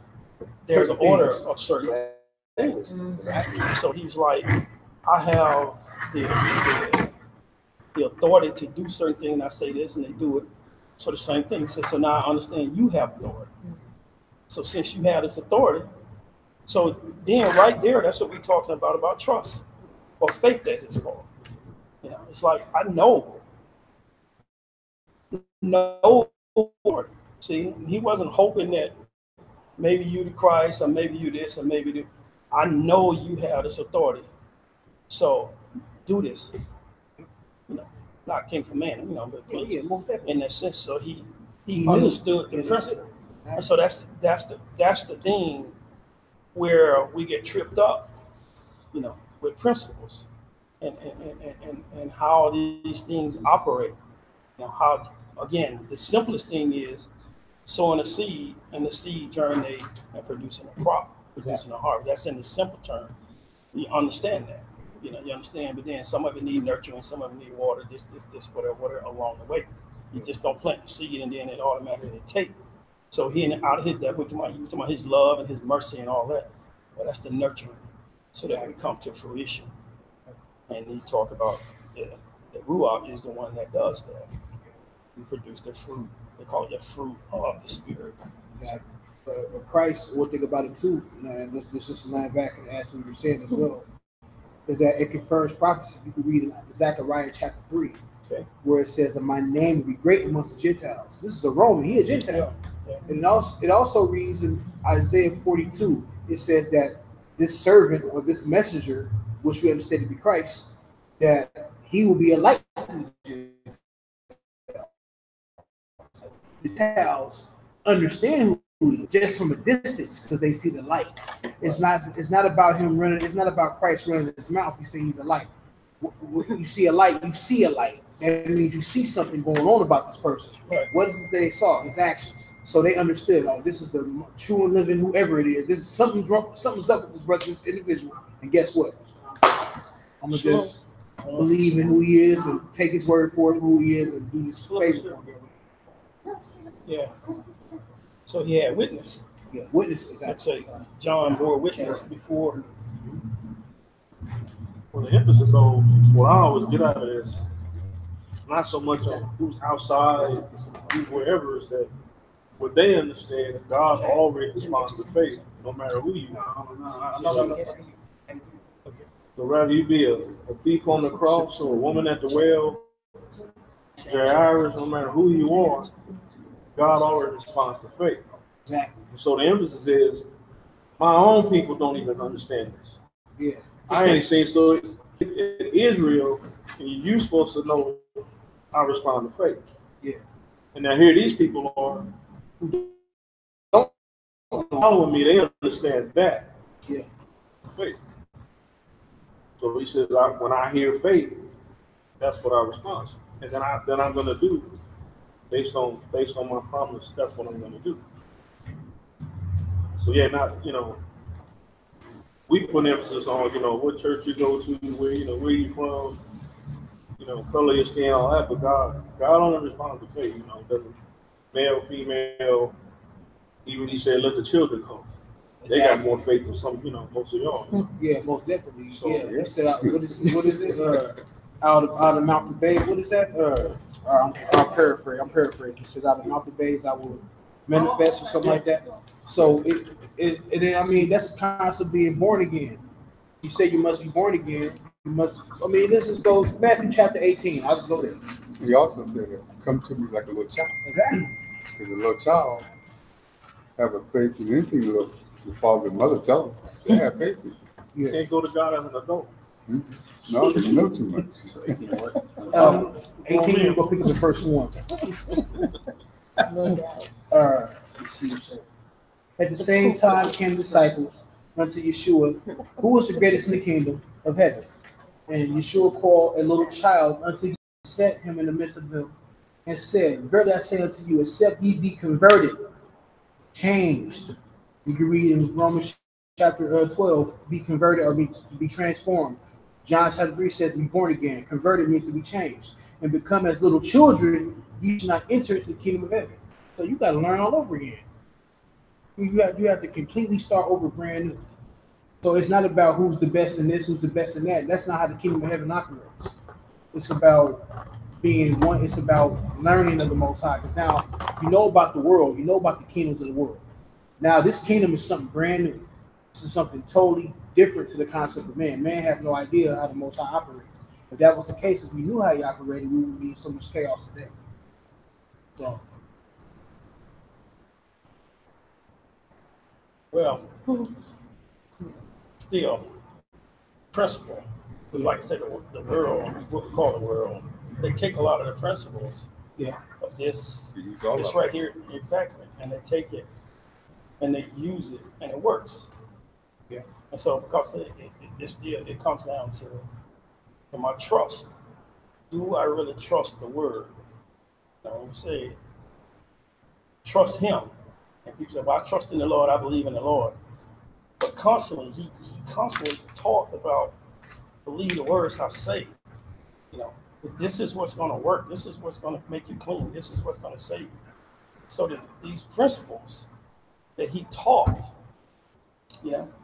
there's an order of certain things. Mm-hmm. So he's like, I have the authority to do certain things, and I say this, and they do it. So the same thing. He said, so now I understand you have authority. So since you have this authority, so then right there, that's what we're talking about trust, or faith, as it's called. You know, it's like, I know authority. See, he wasn't hoping that maybe you the Christ, or maybe you this, or maybe I know you have this authority, so do this. Not King Command, but in that sense. So he understood the principle, and so that's the thing where we get tripped up, with principles and how these things operate. How, again, the simplest thing is sowing a seed and the seed germinating and producing a crop, producing a harvest. That's in the simple term. You understand that. You understand, but then some of it need nurturing, some of it need water, this, whatever along the way. You just don't plant the seed and then it automatically take. So he out of his, that what you talking about his love and his mercy and all that. Well, that's the nurturing, so that we come to fruition. And he talk about the Ruach is the one that does that. We produce the fruit. They call it the fruit of the Spirit.
Exactly. But Christ, one thing about it too, and let's just line back and add to what you're saying as well, is that it confirms prophecy. You can read in Zechariah chapter 3, where it says that my name will be great amongst the Gentiles. This is a Roman, he is a Gentile. Yeah. And it also reads in Isaiah 42, it says that this servant or this messenger, which we understand to be Christ, that he will be a light to the Gentiles. Understand who he is just from a distance because they see the light. It's not about him running. It's not about Christ running his mouth. You say he's a light. When you see a light, you see a light. That means you see something going on about this person. Right. What is it that they saw? His actions. So they understood. Oh, this is the true and living, whoever it is. This is something's wrong. Something's up with this brother, this individual. And guess what? I'm gonna just believe in who he is and take his word for who he is and do this favor.
Yeah. So he had witness.
Yeah, witnesses. Actually,
John bore witness before.
Well, the emphasis on what I always get out of this, not so much on who's outside, who's wherever, is that what they understand is God already responds to faith, no matter who you are. So rather you be a thief on the cross or a woman at the well, Jairus, no matter who you are, God already responds to faith.
Exactly.
So the emphasis is, my own people don't even understand this.
Yeah.
I ain't seen so in Israel, and you supposed to know I respond to faith.
Yeah.
And now here these people are who don't follow me, they understand that.
Yeah.
Faith. So he says, when I hear faith, that's what I respond to. And then I'm gonna do based on my promise, that's what I'm gonna do. So yeah, we put emphasis on, what church you go to, where you from, color your skin, all that, but God only responds to faith, doesn't male, female, even he said, let the children come. Exactly. They got more faith than some, most of y'all.
Yeah, most definitely. So, yeah. He said, what is it? Out of the mouth of babes, what is that? I'll paraphrase. I'm paraphrasing. It says, out of the mouth of babes, I will manifest or something like that. So that's the concept of being born again. You say you must be born again. You must. This goes Matthew chapter 18. I'll just go there.
He also said, "Come to me like a little child."
Exactly.
Because a little child have a faith in anything the father and mother tell them. They have faith in.
You can't go to God as an adult.
Mm-hmm. No, because you know too much.
18. Go pick up the first one. Let's see. At the same time came disciples unto Yeshua, who was the greatest in the kingdom of heaven. And Yeshua called a little child unto him, set him in the midst of them, and said, verily I say unto you, except ye be converted, changed. You can read in Romans chapter 12, be converted or be transformed. John chapter 3 says, be born again. Converted means to be changed. And become as little children, ye shall not enter into the kingdom of heaven. So you got to learn all over again. You have to completely start over brand new. So it's not about who's the best in this, who's the best in that. That's not how the kingdom of heaven operates. It's about being one. It's about learning of the Most High. Because now you know about the world. You know about the kingdoms of the world. Now this kingdom is something brand new. This is something totally different to the concept of man. Man has no idea how the Most High operates. If that was the case, if we knew how he operated, we would be in so much chaos today. So.
Well, still principle. Because like I said, the world, what we call the world, they take a lot of the principles of this right here, exactly, and they take it and they use it, and it works.
Yeah.
And so because it comes down to my trust. Do I really trust the word? When we say trust him, and people say, well, I trust in the Lord, I believe in the Lord. But constantly, he constantly talked about believe the words I say. This is what's going to work. This is what's going to make you clean. This is what's going to save you. So that these principles that he taught,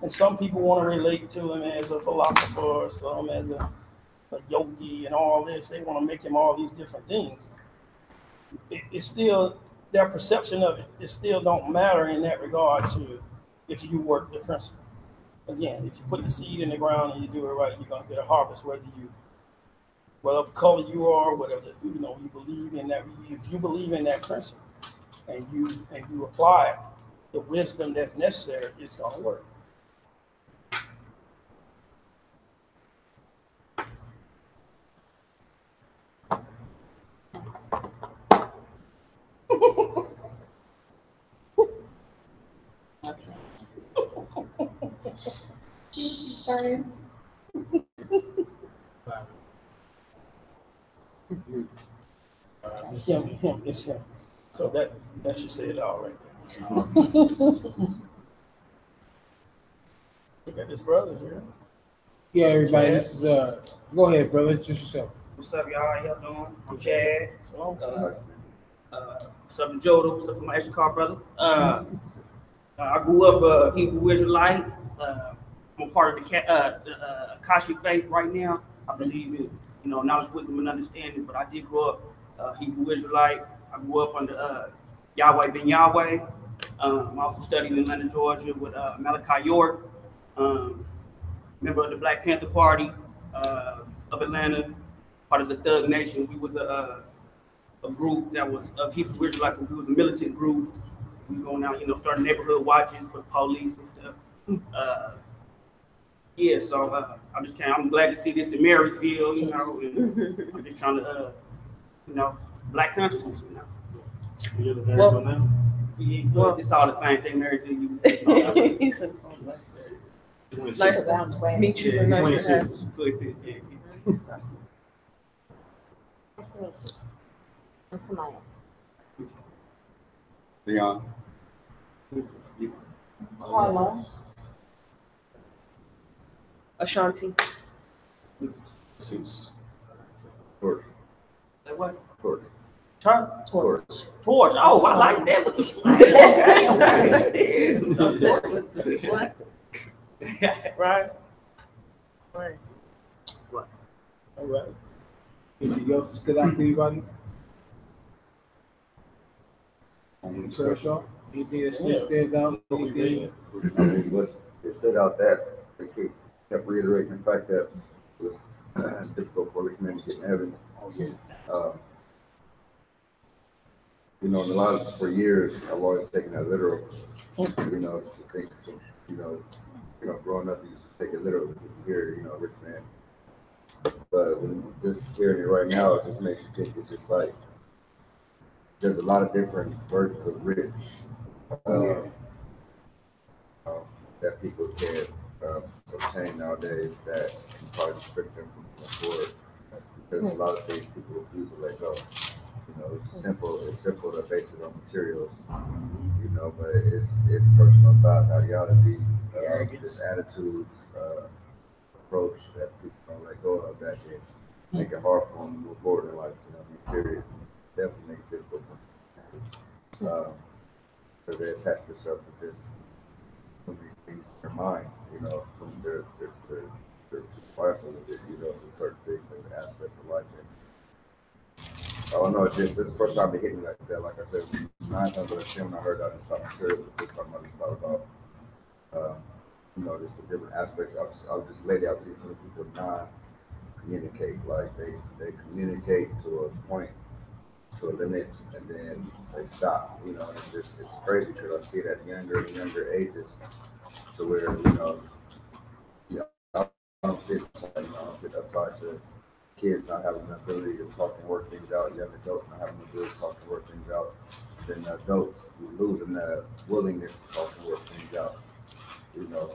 and some people want to relate to him as a philosopher, some as a yogi and all this. They want to make him all these different things. It's still, their perception of it still don't matter in that regard to if you work the principle. Again, if you put the seed in the ground and you do it right, you're going to get a harvest, whatever color you are, whatever, you believe in that. If you believe in that principle and you apply the wisdom that's necessary, it's going to work.
You started.
It's him. So that should say it all right there. You got this brother here.
Yeah, everybody, this is go ahead, brother, introduce yourself.
What's up, y'all? How y'all doing? I'm Chad. What's up to Jethro? What's up to my extra car brother? I grew up Hebrew Israelite. I'm a part of the Akashic faith right now. I believe in knowledge, wisdom, and understanding. But I did grow up Hebrew Israelite. I grew up under Yahweh ben Yahweh. I'm also studying in Atlanta, Georgia with Malachi York, member of the Black Panther Party of Atlanta, part of the Thug Nation. We was a group that was of Hebrew Israelite, but we was a militant group. We was going out, starting neighborhood watches for the police and stuff. So I'm glad to see this in Marysville, and I'm just trying to, black consciousness,
You're the Marysville now?
Well, it's all the same thing, Marysville. You can say.
He said something like that. Nice to meet you. And nice to have you.
26, yeah.
Nice to meet you. I'm Kamaya.
Leon.
Carla.
Ashanti.
Zeus.
Torch.
Like what?
Torch.
Torch. Oh, I like that with the flag. Okay.
Right.
All right. Anything else that stood out to anybody? Anything that stands out? Anything?
I mean, it stood out that they kept reiterating the fact that it was difficult for rich men to get in heaven. For years, I've always taken that literal. Growing up, you used to take it literal because you hear, rich man. But when just hearing it right now, it just makes you think it's just like there's a lot of different versions of rich that people can obtain nowadays that can probably restrict them from moving forward. There's a lot of things people refuse to let go. It's simple to base it on materials, but it's personal thoughts, ideologies, just attitudes, approach that people don't let go of that can make it hard for them to move forward in life. Period. Definitely makes it difficult for them. Because they attach themselves to this things in their mind, they're too prideful with it, to certain things and aspects of life. I don't know, this is the first time it hit me like that. Like I said, 9 times out of 10 when I heard that, it's about material, but this time I just thought about, just the different aspects. I've just lately I've seen some people not communicate, like they communicate to a point, to a limit, and then they stop, and it's crazy because I see it at younger and younger ages, to where, don't see it applied to kids not having the ability to talk and work things out, young adults not having the ability to talk and work things out, then adults losing the willingness to talk and work things out. You know,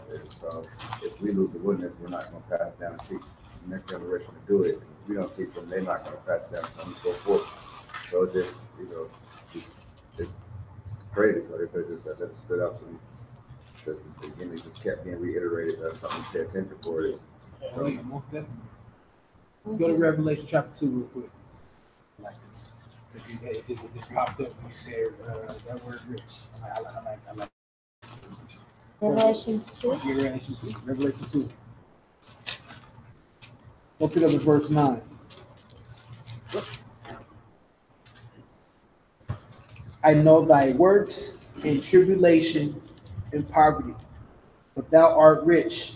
if we lose the willingness, we're not going to pass down and teach the next generation to do it. If we don't teach them, they're not going to pass it down to them and so forth. So just, you know, it's crazy. Like I said, that stood out to me. Because again, it just kept being reiterated. That's something to pay attention for.
Yeah, most definitely. Go to Revelation chapter 2 real quick. Like this. It just popped up when you said that word rich. I like
Revelations 2.
Yeah, Revelation 2. Go pick up at verse 9. I know thy works in tribulation and poverty, but thou art rich.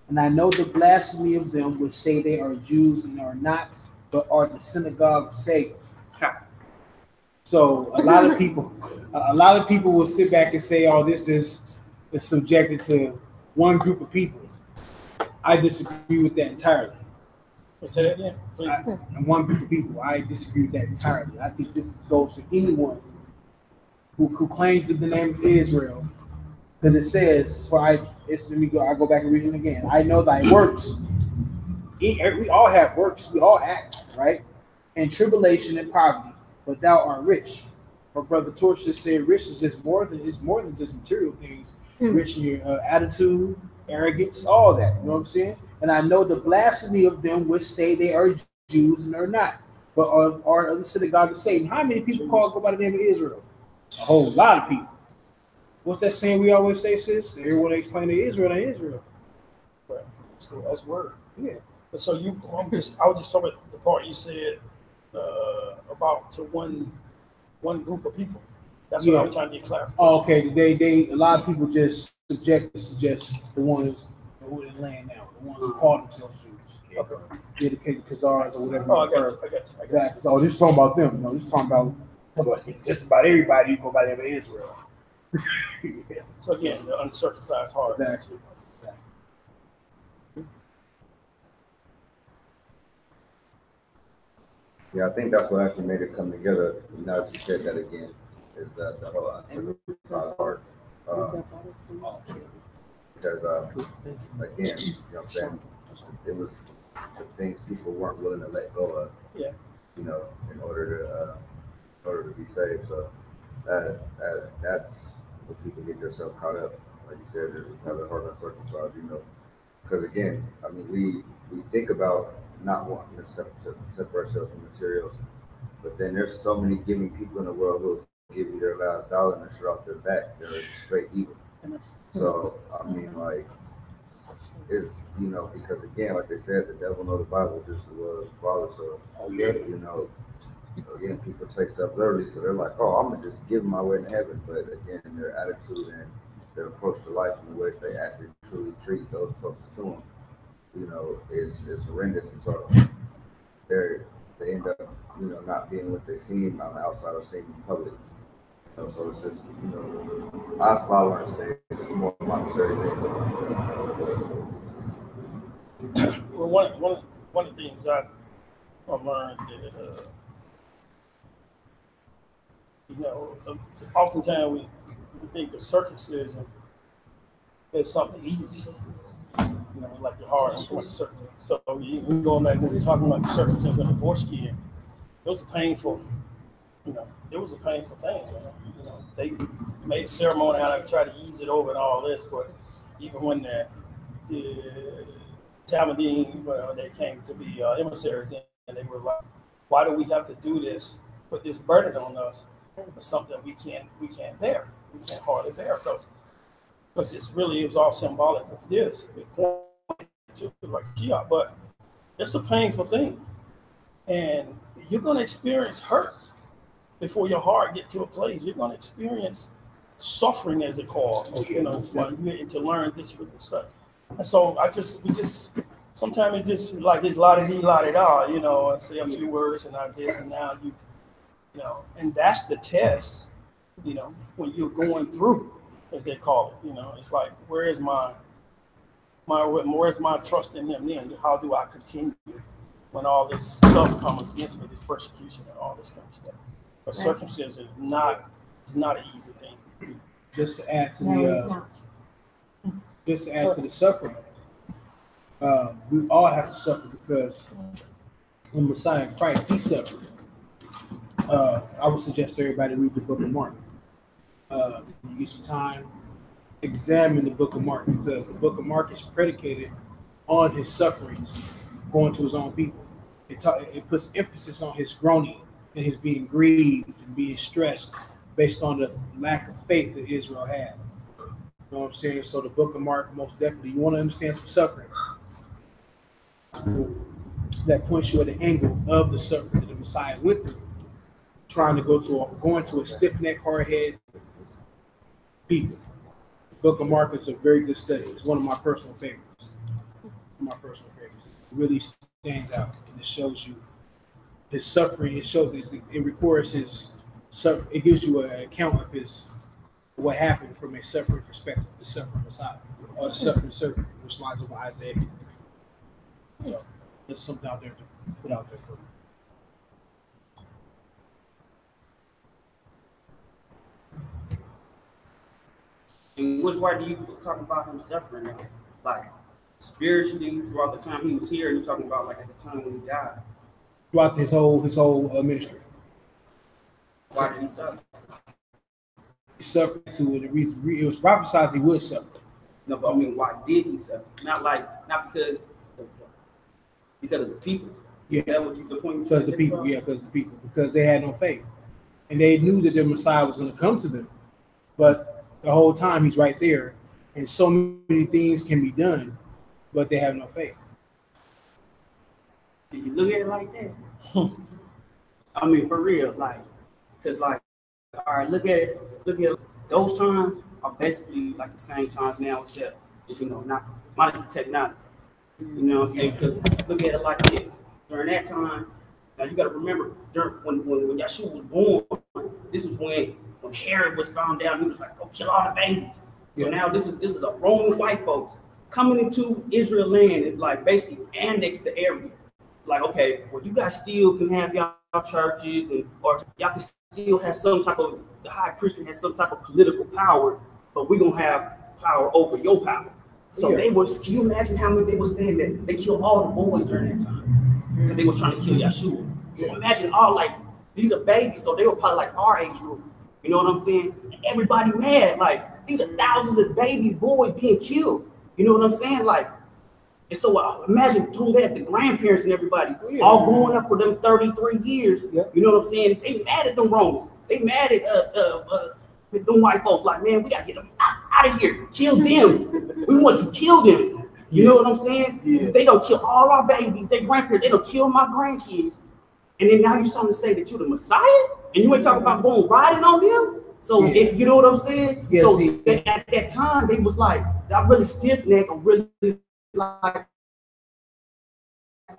And I know the blasphemy of them which say they are Jews and are not, but are the synagogue of Satan. So a lot of people will sit back and say, "Oh, this is subjected to one group of people." I disagree with that entirely.
Say that again, please.
One group of people, I disagree with that entirely. I think this goes to anyone who claims the name of Israel, because it says, I go back and read it again. I know thy works. We all have works. We all act, right? And tribulation and poverty, but thou art rich. But Brother Torch just said rich is just more than just material things. Rich in your attitude, arrogance, all that. You know what I'm saying? And I know the blasphemy of them which say they are Jews and are not, but are of the synagogue of Satan. How many people go by the name of Israel? A whole lot of people. What's that saying we always say, sis? Everyone explain to Israel ain't Israel.
Right. So that's word.
Yeah.
So I was just talking about the part you said about to one group of people. That's what I was trying to get clarified.
Oh, okay. They a lot of people just suggest the ones who are in the land now, the ones who call themselves Jews.
Okay.
Dedicated Khazars or whatever.
Oh, I got you.
Exactly. So just talking about them. No, just talking about just about everybody who go by the name of Israel.
Yeah. So again, the uncircumcised heart.
Exactly.
Yeah, I think that's what actually made it come together. Now that you said that again, is that the whole uncircumcised heart. Because again, you know what I'm saying, it was the things people weren't willing to let go of.
Yeah.
You know, in order to be saved. So that's what people get themselves caught up. Like you said, there's another heart uncircumcised. You know, because again, I mean, we think about not wanting to separate ourselves from materials, but then there's so many giving people in the world who will give you their last dollar and shut off their back. They're straight evil. So I mean, like, it, you know, because again, like they said, the devil knows the Bible just as well as the Father. So you know, again, people take stuff literally, so they're like, oh, I'm gonna just give my way to heaven. But again, their attitude and their approach to life and the way they actually truly treat those closest to them, you know, is horrendous. And so they end up, you know, not being what they seem on the outside or seem in public. You know, so it's just, you know, us following today is more monetary thing.
Well, one of the things I learned that you know, oftentimes we think of circumcision as something easy. You know, like the heart. I'm talking about the circumcision. So even going back when we're talking about the circumcision of the foreskin, it was a painful, you know, it was a painful thing. You know, they made a ceremony out of try to ease it over and all this, but even when the Talmudim, they came to be emissaries, and they were like, why do we have to do this, put this burden on us for something we can't bear? We can't hardly bear because it was all symbolic of this. It pointed to like Mashiach, but it's a painful thing. And you're going to experience hurt before your heart get to a place. You're going to experience suffering, as it calls, you know, to learn this with such. And so sometimes it just like it's la-di-di-la-di-da, you know, and say a few words and not this and now you know, and that's the test, you know, when you're going through, as they call it, you know, it's like, where is my where's my trust in him then? How do I continue when all this stuff comes against me, this persecution and all this kind of stuff? But circumcision is not an easy thing.
Just to add to
It's
the suffering, we all have to suffer because when Messiah Christ, he suffered. I would suggest everybody read the book of Mark. When you get some time, examine the book of Mark, because the book of Mark is predicated on his sufferings going to his own people. It puts emphasis on his groaning and his being grieved and being stressed based on the lack of faith that Israel had. You know what I'm saying? So the book of Mark, most definitely, you want to understand some suffering that points you at the angle of the suffering that the Messiah went through, trying to going to a stiff-necked, hard-headed people. The book of Mark is a very good study. It's one of my personal favorites. It really stands out, and it shows you his suffering. It records his suffering. It gives you an account of what happened from a suffering perspective, the suffering Messiah, or the suffering servant, which lines up with Isaiah. So there's something out there to put out there for you.
And which way do you talk about him suffering now? Like spiritually throughout the time he was here, you're talking about like at the time when he died.
Throughout his whole ministry.
Why did he suffer?
He suffered to the reason it was prophesied he would suffer.
No, but I mean, why did he suffer? Not because of the people.
Yeah,
that was the point.
Because the people. Yeah, because the people. Because they had no faith, and they knew that their Messiah was going to come to them, but the whole time he's right there, and so many things can be done, but they have no faith.
Did you look at it like that? I mean, for real, because all right, look at it. Those times are basically like the same times now, except just not minus the technology. You know what I'm saying? Because look at it like this. During that time, now you got to remember, when Yeshua was born, this is when Herod was found out. He was like, "Go kill all the babies." So now this is a Roman white folks coming into Israel land and like basically annex the area. Like, okay, well, you guys still can have y'all churches or y'all can still have some type of, the high priest can have some type of political power, but we're gonna have power over your power. So can you imagine how many they were saying that they killed all the boys during that time? Because they were trying to kill Yeshua. So imagine these are babies, so they were probably like our age group. You know what I'm saying? And everybody mad, like these are thousands of babies, boys being killed. You know what I'm saying? And so imagine through that, the grandparents and everybody all growing up for them 33 years. You know what I'm saying? They mad at them Romans. They mad at them white folks. Like, man, we gotta get them out of here. Kill them. We want to kill them. You know what I'm saying? Yeah. They don't kill all our babies. Their grandparents. They don't kill my grandkids. And then now you're starting to say that you're the Messiah, and you ain't talking about going riding on them. So you know what I'm saying? Yeah, so at that time they was like, I'm really stiff neck, or really like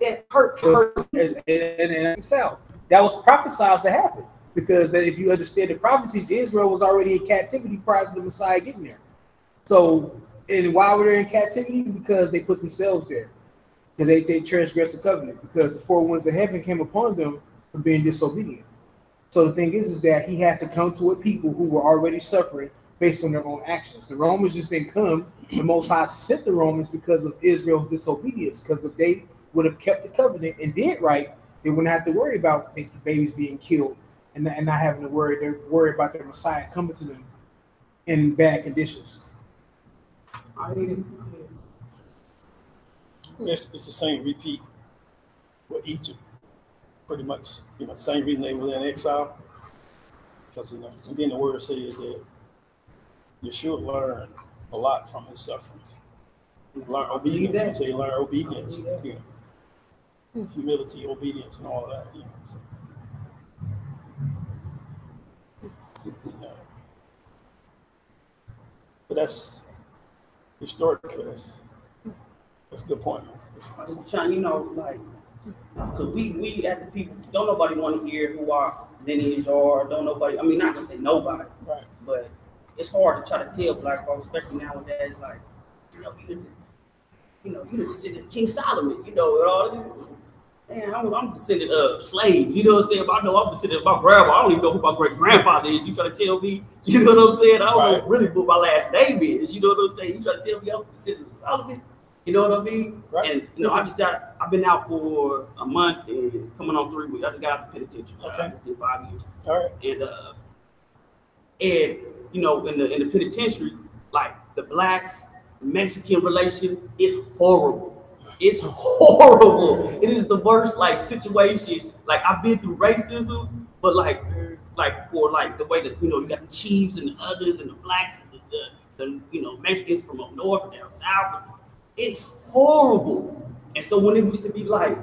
that hurt.
And that was prophesied to happen, because if you understand the prophecies, Israel was already in captivity prior to the Messiah getting there. So, and why were they in captivity? Because they put themselves there, because they transgressed the covenant, because the four winds of heaven came upon them for being disobedient. So the thing is that he had to come to a people who were already suffering based on their own actions. The Romans just didn't come. The Most High sent the Romans because of Israel's disobedience, because if they would have kept the covenant and did right, they wouldn't have to worry about babies being killed and not having to worry about their Messiah coming to them in bad conditions.
It's the same repeat with Egypt, pretty much. Same reason they were in exile, because and then the word says that you should learn a lot from his sufferings. Learn obedience. You say learn obedience. Humility, obedience, and all of that. So, but that's historically that's a good point.
Because we as a people, don't nobody want to hear who our lineage are. Don't nobody. I mean, not gonna say nobody,
right?
But it's hard to try to tell black folks, especially nowadays. Like, you you're the descendant of King Solomon, and all that. Man, I'm a descendant of slaves, you know what I'm saying? But I know I'm a descendant of my grandma. I don't even know who my great grandfather is. You try to tell me, you know what I'm saying? I don't know really what my last name is, you know what I'm saying? You try to tell me I'm a descendant of Solomon, you know what I mean?
Right.
And I've been out for a month and coming on 3 weeks. I just got out the penitentiary.
Okay.
I just did 5 years.
All right.
And in the penitentiary, like the blacks Mexican relation is horrible. It's horrible. It is the worst situation. Like I've been through racism, but like for the way that you got the chiefs and the others and the blacks and the Mexicans from up north and down south. It's horrible. And so when it used to be like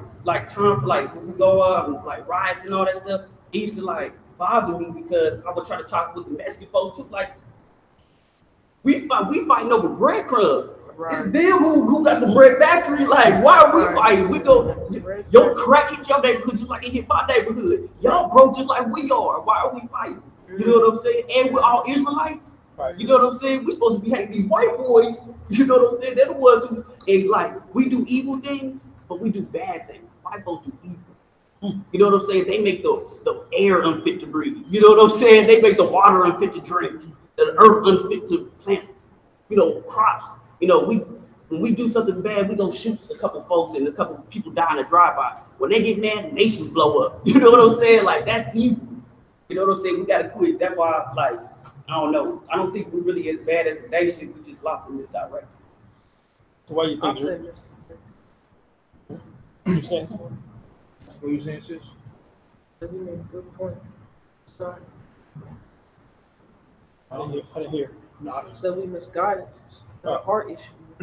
time for when we go out and riots and all that stuff, it used to bother me because I would try to talk with the Mexican folks too. We fighting over breadcrumbs. Right. It's them who got the bread factory. Why are we fighting? We go, yo, crack hit your neighborhood just like it hit my neighborhood. Y'all broke just like we are. Why are we fighting? You know what I'm saying? And we're all Israelites. Right. You know what I'm saying? We're supposed to be hating these white boys. You know what I'm saying? They're the ones who is we do evil things, but we do bad things. White folks do evil. You know what I'm saying? They make the air unfit to breathe. You know what I'm saying? They make the water unfit to drink, the earth unfit to plant, crops. When we do something bad, we go shoot a couple folks and a couple people die in a drive-by. When they get mad, nations blow up. You know what I'm saying? That's evil. You know what I'm saying? We gotta quit. That's why, I don't know. I don't think we're really as bad as a nation. We just lost in this direction.
So why you think you're saying?
What are you saying, sis?
You made a good point. Sorry.
I didn't hear.
No,
So we misguided. A heart issue.
I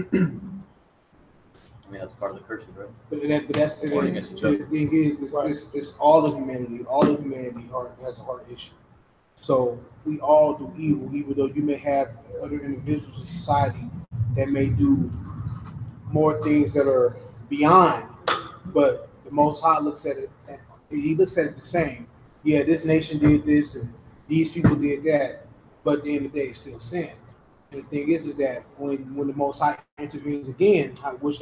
mean, that's part of the curse, right?
But that's the thing is, it's all of humanity. All of humanity has a heart issue. So we all do evil, even though you may have other individuals in society that may do more things that are beyond. But the Most High looks at it. He looks at it the same. Yeah, this nation did this, and these people did that. But at the end of the day, it's still sin. And the thing is that when the Most High intervenes again, however he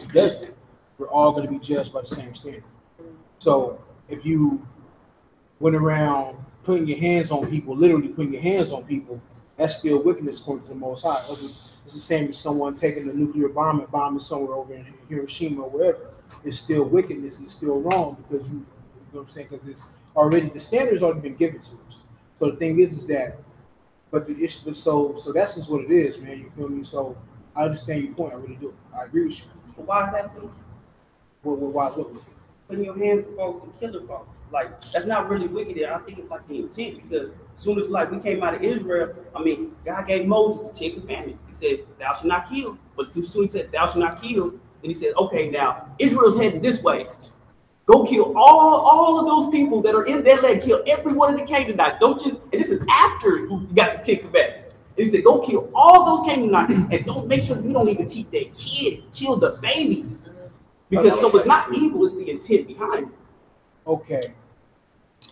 does it, we're all going to be judged by the same standard. So if you went around putting your hands on people, literally putting your hands on people, that's still wickedness according to the Most High. It's the same as someone taking a nuclear bomb and bombing somewhere over in Hiroshima or wherever. It's still wickedness and it's still wrong because you know what I'm saying? Because it's already, the standard's already been given to us. So the thing is that, but the issue, so that's just what it is, man. You feel me? So I understand your point. I really do. I agree with you.
But why is that wicked?
Why is what wicked?
Putting your hands on folks and killing folks. That's not really wicked. I think it's the intent, because as soon as we came out of Israel, God gave Moses the 10 Commandments. He says, thou shalt not kill. But as soon as he said, thou shalt not kill, then he says, okay, now Israel's heading this way. Go kill all of those people that are in that land. Kill every one of the Canaanites. Don't just, and this is after you got the 10 Commandments. And he said, go kill all those Canaanites and don't make sure you don't even keep their kids. Kill the babies. Because so it's not evil, it's the intent behind it.
Okay.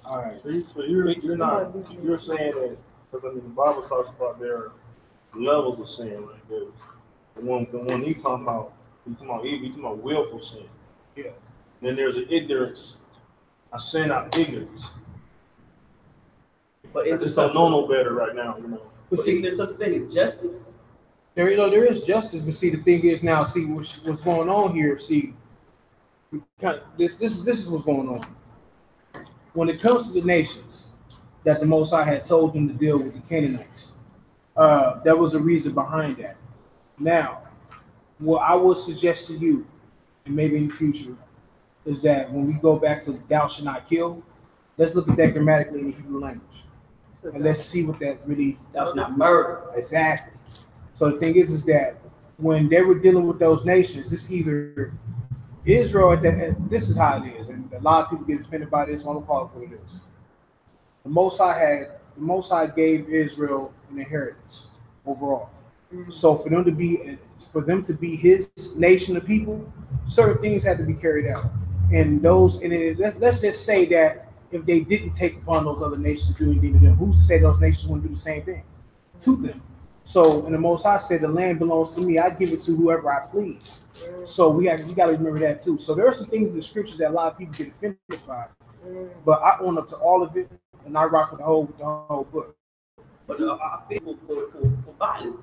All right.
So you're saying that, because the Bible talks about there are levels of sin, right? There's the one he's talking about evil, he's talking about willful sin.
Yeah.
Then there's an ignorance, a sin out of ignorance.
But
I just don't know no better right now,
But see, there's such a thing as justice.
There is justice, but see, the thing is now, see what's going on here. See, this is what's going on. When it comes to the nations that the Most High had told them to deal with the Canaanites, there was a reason behind that. Now, what I would suggest to you, and maybe in the future, is that when we go back to thou shalt not kill, let's look at that grammatically in the Hebrew language. And let's see what that really...
Thou shalt not murder.
Exactly. So the thing is that when they were dealing with those nations, it's either Israel, this is how it is, and a lot of people get offended by this, so I'm going to call it what it is. The Most High gave Israel an inheritance overall. So for them to be his nation of people, certain things had to be carried out. And let's just say that if they didn't take upon those other nations to do anything to them, who's to say those nations wouldn't do the same thing to them? So, and the Most High said, "The land belongs to me. I give it to whoever I please." So we got to remember that too. So there are some things in the scriptures that a lot of people get offended by, but I own up to all of it, and I rock with the whole book.
But I think for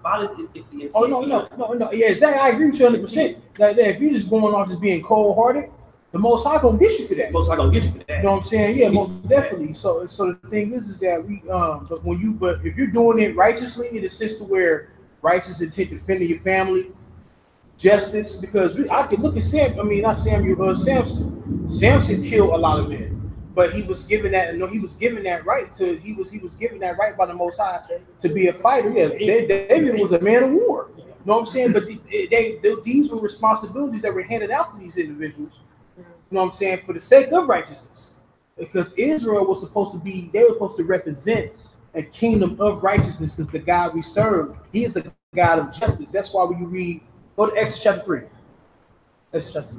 violence is the intent.
Oh no. Yeah, exactly. I agree with you 100%. Like if you're just going on just being cold hearted, the Most High gonna get you for that.
Most High gonna get you for that.
You know what I'm saying? Yeah, most definitely. So the thing is that we but if you're doing it righteously in the sense to where righteous intent defending your family, justice, because I could look at Samson. Samson killed a lot of men, but he was given that right by the Most High to be a fighter. Yeah, David was a man of war. You know what I'm saying? But these were responsibilities that were handed out to these individuals. You know what I'm saying? For the sake of righteousness, because Israel was supposed to represent a kingdom of righteousness, because the God we serve, He is a God of justice. That's why when you read, go to Exodus chapter 3. Exodus chapter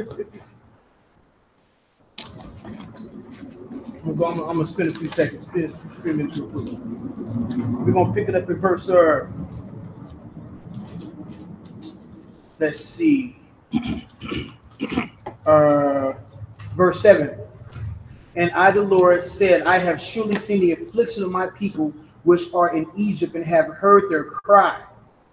3. I'm gonna spend a few seconds, spin minutes real quick. We're gonna pick it up in verse. Let's see. Verse 7. And I, the Lord, said, I have surely seen the affliction of my people which are in Egypt, and have heard their cry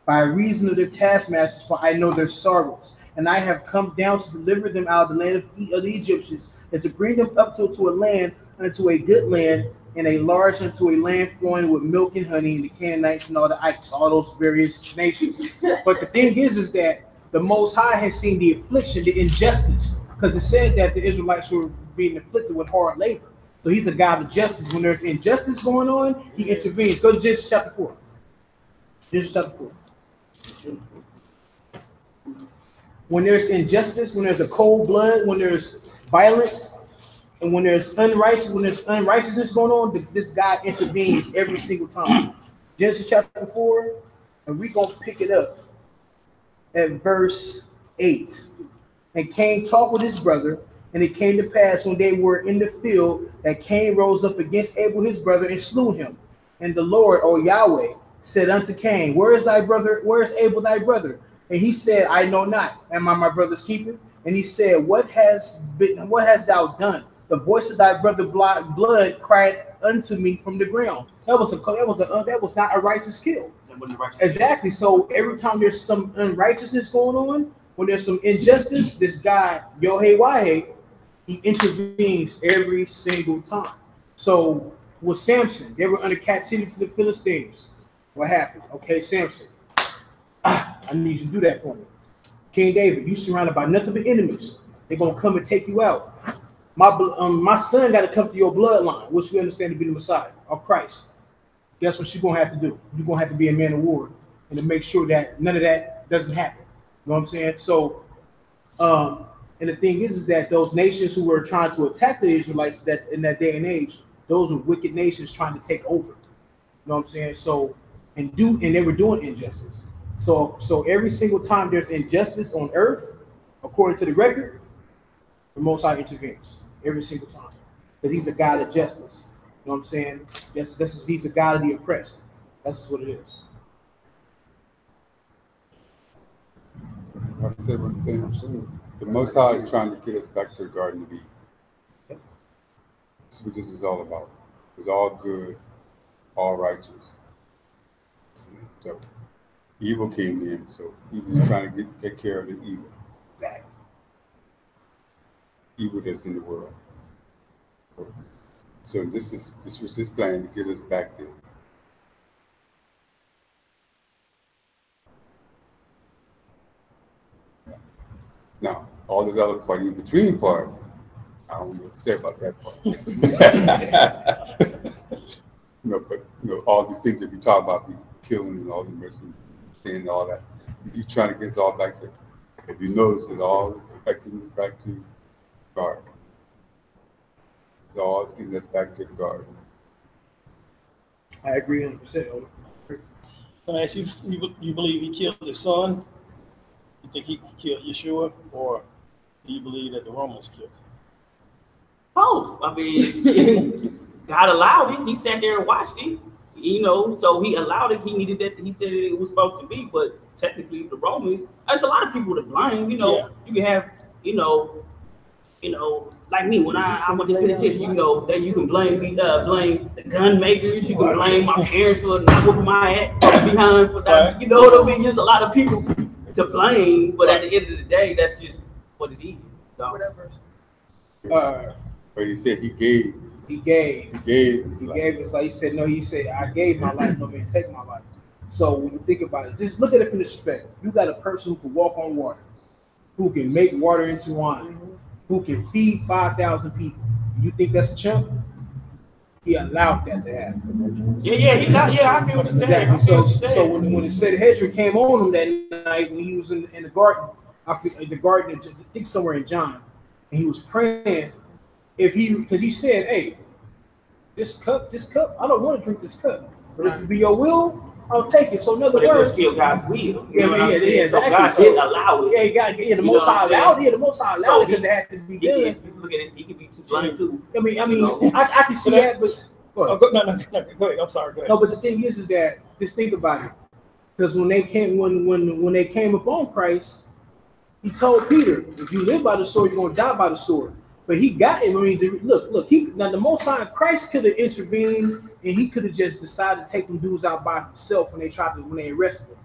by reason of their taskmasters, for I know their sorrows. And I have come down to deliver them out of the land of the Egyptians, and to bring them up to a land, unto a good land, and a large unto a land flowing with milk and honey, and the Canaanites and all the ites, all those various nations. But the thing is that the Most High has seen the affliction, the injustice, because it said that the Israelites were being afflicted with hard labor. So He's a God of justice. When there's injustice going on, He intervenes. Go to Genesis chapter 4. Genesis chapter 4. When there's injustice, when there's a cold blood, when there's violence, and when there's unrighteousness going on, this God intervenes every single time. Genesis chapter 4, and we're going to pick it up at verse 8. And Cain talked with his brother, and it came to pass when they were in the field that Cain rose up against Abel his brother and slew him. And the Lord, or Yahweh, said unto Cain, Where is thy brother? Where is Abel thy brother? And he said, I know not. Am I my brother's keeper? And he said, What hast thou done? The voice of thy brother blood cried unto me from the ground. That was not a righteous kill. Exactly. So every time there's some unrighteousness going on, when there's some injustice, this guy Yohei, he intervenes every single time. So with Samson, they were under captivity to the Philistines. What happened? Okay, Samson, I need you to do that for me. King David, you surrounded by nothing but enemies. They're gonna come and take you out. My son got to come to your bloodline, which we understand to be the Messiah or Christ. Guess what you're gonna have to do? You're gonna have to be a man of war and to make sure that none of that doesn't happen. You know what I'm saying? So, and the thing is that those nations who were trying to attack the Israelites that in that day and age, those were wicked nations trying to take over. You know what I'm saying? So, and they were doing injustice. So every single time there's injustice on earth, according to the record, the Most High intervenes every single time, because He's a God of justice. You know what I'm saying? He's a God of the oppressed. That's just what it is.
I said one thing. The Most High is trying to get us back to the Garden of Eden. That's what this is all about. It's all good, all righteous. So evil came in, so He was trying to take care of the evil.
Exactly.
Evil that's in the world. So this was His plan to get us back there. Now, all this other part, in between part, I don't know what to say about that part. But all these things that we talk about, killing and all the mercy and all that, He's trying to get us all back there. If you notice, it's all getting us back to the garden. It's all getting us back to the garden.
I agree 100%.
I ask you believe He killed His son? You think He killed Yeshua, or do you believe that the Romans killed him?
Oh, I mean, God allowed it. He sat there and watched it. You know, so he allowed it. He needed that. He said it was supposed to be, but technically the Romans. There's a lot of people to blame. You know,
Yeah.
you can have, you know, like me when I went to penitentiary. You know, that you can blame me, blame the gun makers. You can blame my parents for not whooping my ass behind for that.
Right.
You know what I mean? There's a lot of people to blame, but at the end of the day, that's just what it is. So,
Whatever.
But he said he gave.
He gave.
He gave.
He gave. It's like he said. No, he said, "I gave my life. No man take my life." So when you think about it, just look at it from this perspective. You got a person who can walk on water, who can make water into wine, who can feed 5,000 people. You think that's a chump? He allowed that to happen.
I feel what you're saying.
Exactly. So when the said Jethro came on him that night when he was in the garden, I think somewhere in John, and he was praying. Because he said, "Hey, this cup, I don't want to drink this cup, but if it be your will, I'll take it." So in other
but
words,
it was still God's will. You
yeah,
know what I'm
yeah,
saying?
yeah,
So
exactly.
God did allow it.
Yeah, the Most High allowed it. The Most High allowed it because it had to be done.
If you look at it, he could be too blind too.
I mean, I can see that, but
No, go ahead. I'm sorry. Go ahead.
no, but the thing is that just think about it, because when they came upon Christ, he told Peter, "If you live by the sword, you're gonna die by the sword." But he got him. I mean, look. Now the Most High Christ could have intervened, and he could have just decided to take them dudes out by himself when they arrested him.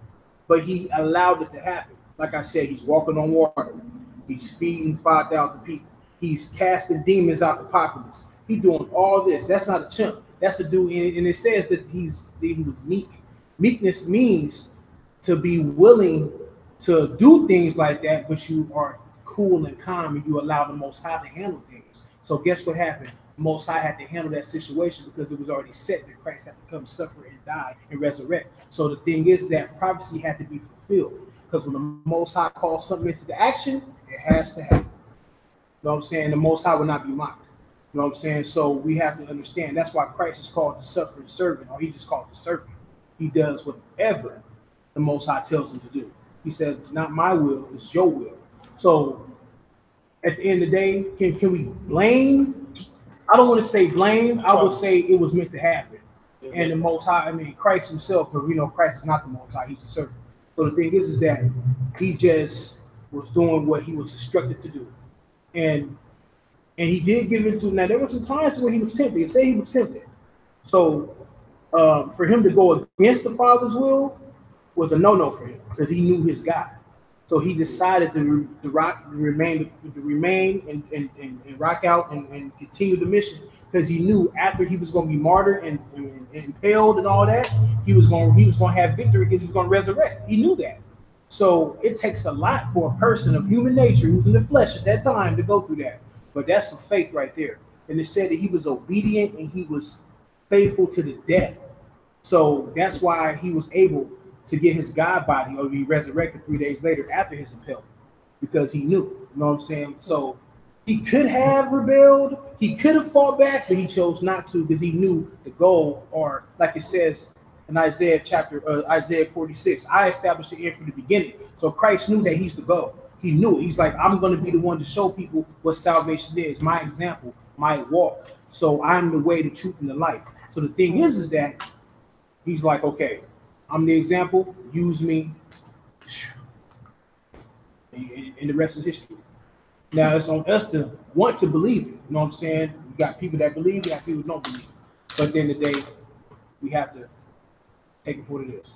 But he allowed it to happen. Like I said, he's walking on water. He's feeding 5,000 people. He's casting demons out the populace. He's doing all this. That's not a chump. That's a dude. And it says that he was meek. Meekness means to be willing to do things like that, but you are cool and calm, and you allow the Most High to handle things. So guess what happened? The Most High had to handle that situation because it was already set that Christ had to come, suffer, and die, and resurrect. So the thing is that prophecy had to be fulfilled, because when the Most High calls something into the action, it has to happen. You know what I'm saying? The Most High will not be mocked. You know what I'm saying? So we have to understand that's why Christ is called the suffering servant, or he's just called the servant. He does whatever the Most High tells him to do. He says, "Not my will, it's your will." So at the end of the day, can we blame? I don't want to say blame. I would say it was meant to happen. And the Most High, Christ himself, because we know Christ is not the Most High, he's the servant. So the thing is that he just was doing what he was instructed to do. And he did give it to, now there were some times where he was tempted. It say he was tempted. So for him to go against the Father's will was a no-no for him, because he knew his God. So he decided to remain and rock out and continue the mission, because he knew after he was going to be martyred and impaled and all that, he was going to have victory, because he was going to resurrect. He knew that. So it takes a lot for a person of human nature who's in the flesh at that time to go through that. But that's some faith right there. And it said that he was obedient and he was faithful to the death. So that's why he was able to get his God body or be resurrected 3 days later after his impalement, because he knew, you know what I'm saying? So he could have rebelled, he could have fought back, but he chose not to, because he knew the goal, or like it says in Isaiah 46, "I established the end from the beginning." So Christ knew that he's the goal. He knew it. He's like, "I'm going to be the one to show people what salvation is, my example, my walk. So I'm the way, the truth, and the life." So the thing is that he's like, okay, I'm the example, use me, and the rest is history. Now it's on us to want to believe it. You know what I'm saying? You got people that believe, you got people that don't believe. But at the end of the day, we have to take it for what it is.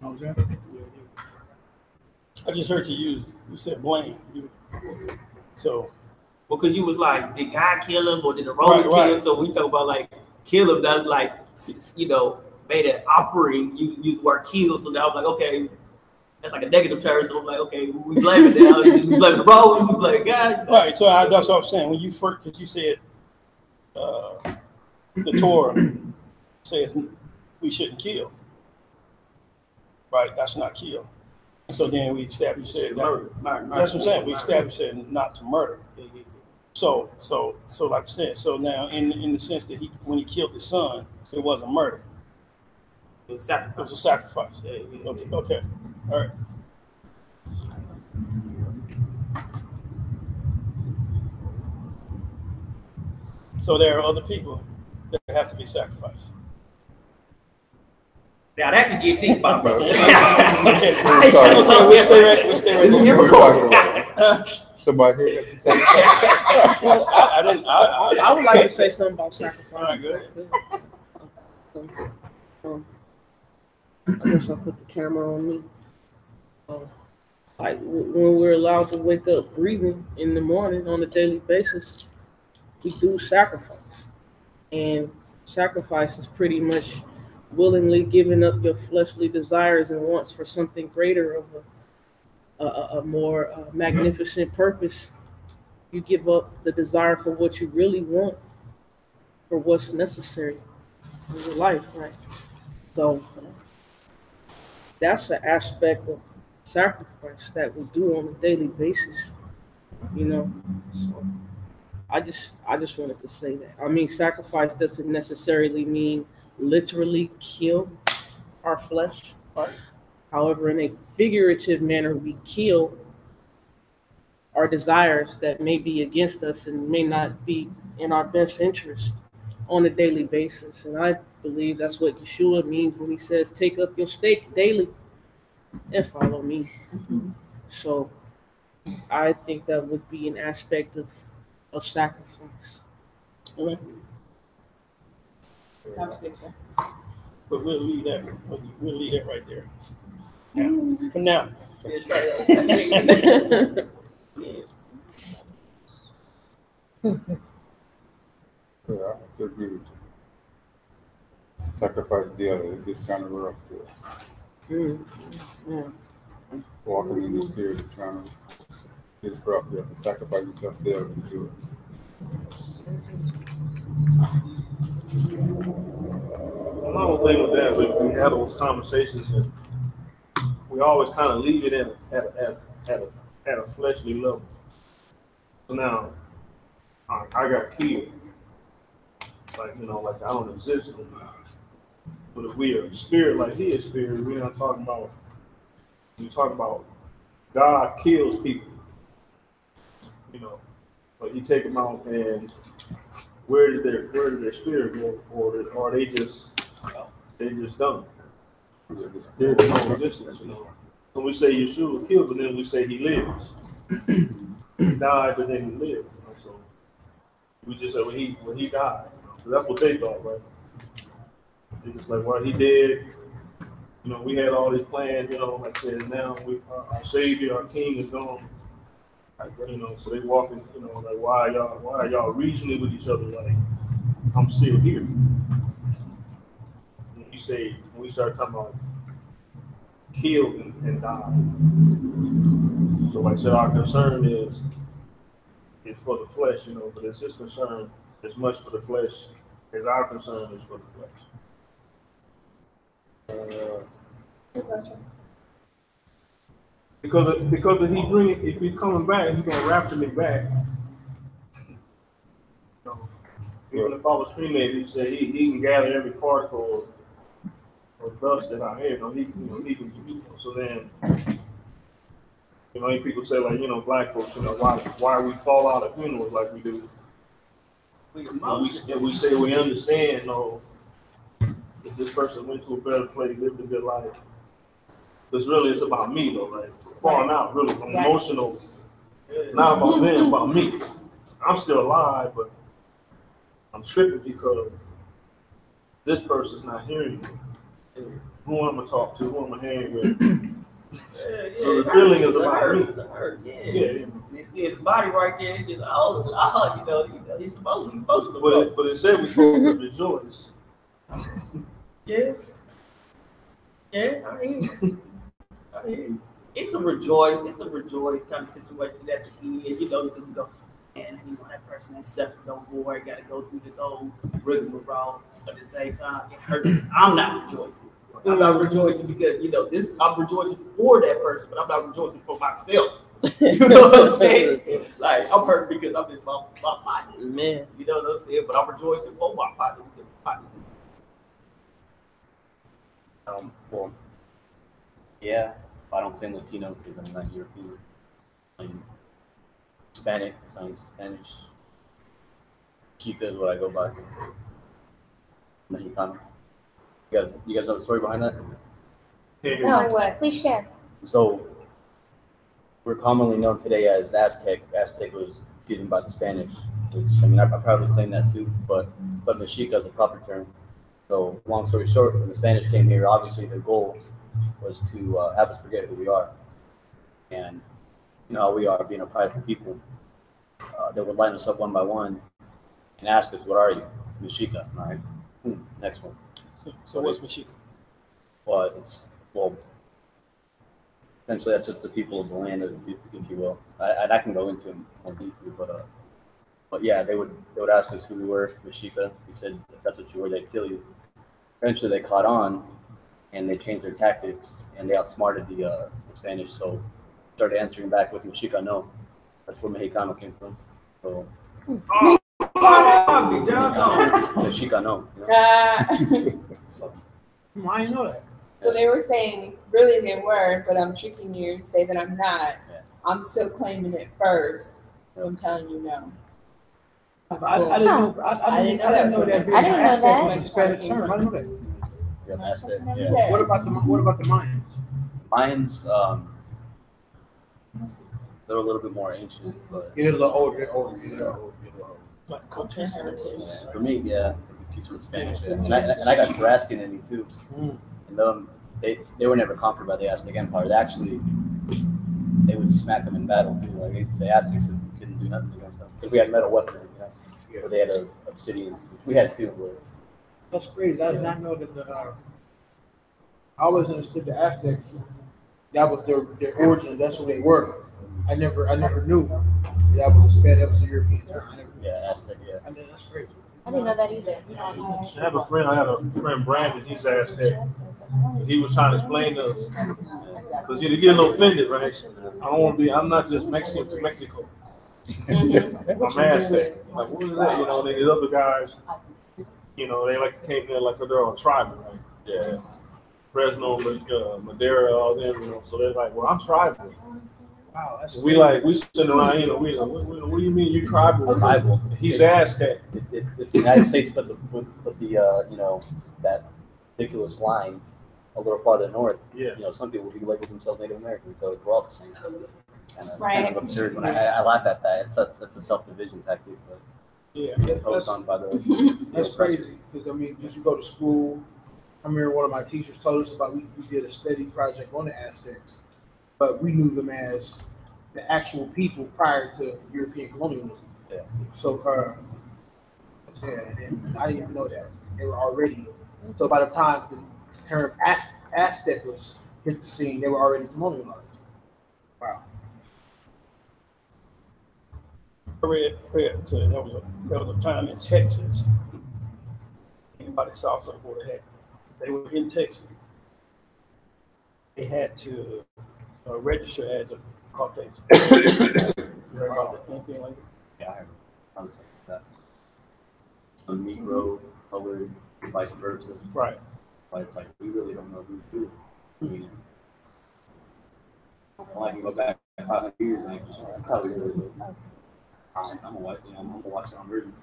You know what I'm saying?
I just heard you said blame. So,
well, because you was like, did God kill him or did the Romans kill him? So we talk about like kill him. That's like, made an offering. You used the word kill. So now I'm like, okay, that's like a negative term. So I'm like, okay, we blame it now. We blame the Romans. We blame God.
Right. So that's what I'm saying. When you first, because you said the Torah says we shouldn't kill. Right. That's not kill. So then we established that. That's what I'm saying. We established that not to murder. So like I said, so now in the sense that when he killed his son, it wasn't murder.
It was sacrifice.
It was a sacrifice. Okay. All right. So there are other people that have to be sacrificed.
Now that could get deep, Bob.
Okay,
we stay right
What
here.
are we talking about? Somebody here got to say?
I would like to say something about sacrifice.
All right, good.
I guess I'll put the camera on me. Like when we're allowed to wake up breathing in the morning on a daily basis, we do sacrifice. And sacrifice is pretty much willingly giving up your fleshly desires and wants for something greater of a more magnificent purpose. You give up the desire for what you really want, for what's necessary in your life, right? So that's an aspect of sacrifice that we do on a daily basis, you know. So I just wanted to say that. I mean, sacrifice doesn't necessarily mean literally kill our flesh.
Right.
However, in a figurative manner, we kill our desires that may be against us and may not be in our best interest on a daily basis. And I believe that's what Yeshua means when he says, take up your stake daily and follow me. So I think that would be an aspect of sacrifice.
All right. But we'll leave that right there. Now, for now.
Yeah, I agree with you. Sacrifice daily, it gets kind of rough there.
Yeah.
Walking in the spirit of trying to, it's rough. You have to sacrifice yourself daily to do it.
Another thing with that, we have those conversations and we always kind of leave it at a fleshly level. So now, I got killed. Like, like I don't exist anymore. But if we are a spirit like he is spirit, we're not talking about, we talk about God kills people. But you take them out and where did their spirit go? Or they just done.
Yeah, the spirit
There's no resistance, So we say Yeshua killed, but then we say he lives. He died, but then he lived. So we just say when he died. So that's what they thought, right? They just like, well, he did. We had all these plans. Like I said, now our Savior, our King is gone. So they walking. Like why are y'all reasoning with each other? Like I'm still here. When we start talking about killed and died. So like I said, our concern is for the flesh, but it's his concern as much for the flesh as our concern is for the flesh. Because if he's coming back, he's gonna rapture me back. Even if I was cremated, he said he can gather every particle of dust that I have. He can. So then, people say like, black folks, why we fall out of funerals like we do. We say we understand, that this person went to a better place, lived a good life. Because really it's about me though, like falling out, really emotional. Not about them, about me. I'm still alive, but I'm tripping because this person's not hearing me. Who I'm gonna talk to, who I'm gonna hang with. So the feeling is about me. Yeah.
You see the body right there, it's just he's supposed to be emotional.
But it said we're supposed to rejoice.
Yes. Yeah, I mean, it's a rejoice kind of situation that he is, because you go, man, that person that's separate on board, got to go through this whole rigmarole. But at the same time, it hurts. I'm not rejoicing. I'm not rejoicing because, I'm rejoicing for that person, but I'm not rejoicing for myself. You know what I'm saying? Like, I'm hurt because I miss my partner.
Man.
You know what I'm saying? But I'm rejoicing for my partner because my partner.
Well, yeah, I don't claim Latino because I'm not European. I'm Hispanic, so I'm Spanish. Chica is what I go by. Mexicano. You guys know the story behind that?
No, what?
Please share.
So we're commonly known today as Aztec. Aztec was given by the Spanish, which I mean I probably claim that too, but Mexica is the proper term. So long story short, when the Spanish came here, obviously their goal was to have us forget who we are, and you know how we are, being a prideful people. They would line us up one by one and ask us, "What are you?" Mexica. All right. Next one.
So what's Mishpacha?
Well, essentially that's just the people of the land, if you will. I can go into it more deeply, but yeah, they would ask us who we were, Mexica. We said if that's what you were, they'd kill you. Eventually, they caught on, and they changed their tactics, and they outsmarted the Spanish. So started answering back with Mexica no. That's where Mexicano came from. So Mexica no. You know? So,
I didn't know that.
So they were saying, really they were, but I'm tricking you to say that I'm not.
Yeah.
I'm still claiming it first. I'm telling you no.
I didn't know that.
I didn't know
Aztec was
that.
a Spanish term. I didn't know that.
yeah, Aztec, yeah.
What about the Mayans?
Mayans, they're a little bit more ancient, but
They're a little older. They're older.
Like contemporary.
for me, yeah, piece of Spanish. Yeah. And I got Tarascan in me too. And they were never conquered by the Aztec Empire. They would smack them in battle too. Like the Aztecs couldn't do nothing against them because we had metal weaponry, you know. Yeah. But they had obsidian. We had too. But
That's crazy. I did not know that. I always understood the Aztecs. That was their origin. That's who they were. I never knew that was a European term.
yeah, Aztec. Yeah.
I mean, that's crazy.
I didn't know that either.
I had a friend Brandon, he's Aztec. He was trying to explain to us, because you get a little offended, right? I'm not just Mexican from Mexico. I'm Aztec. Like, what is that? You know, these other guys, you know, they like came there like they're all tribal, right? Yeah. Fresno, Madera, all them, you know, so they're like, well, I'm tribal.
Wow, that's
We sitting around, you know, we like, what do you mean you tribal?
Tribal.
He's Aztec.
If the United States put the you know, that ridiculous line a little farther north,
Yeah.
you know, some people would label themselves Native American, so we're all the same.
Right.
Kind of absurd when I laugh at that. That's a self-division tactic, but
Yeah.
imposed on by the
That's crazy because I mean, as you go to school, I remember one of my teachers told us about we did a study project on the Aztecs, but we knew them as the actual people prior to European colonialism.
Yeah.
So, and I didn't even know that they were already. So by the time the term Aztec was hit the scene, they were already colonialized. Wow.
I read so there was a time in Texas. Anybody south of the border they were in Texas. They had to register as a Caucasian. You heard about anything like that?
Yeah, I heard something like that. Some Negro, colored, vice versa.
Right.
But it's like we really don't know who's who. I mean, I can go back 500 years and I probably really do. I'm gonna watch it on version.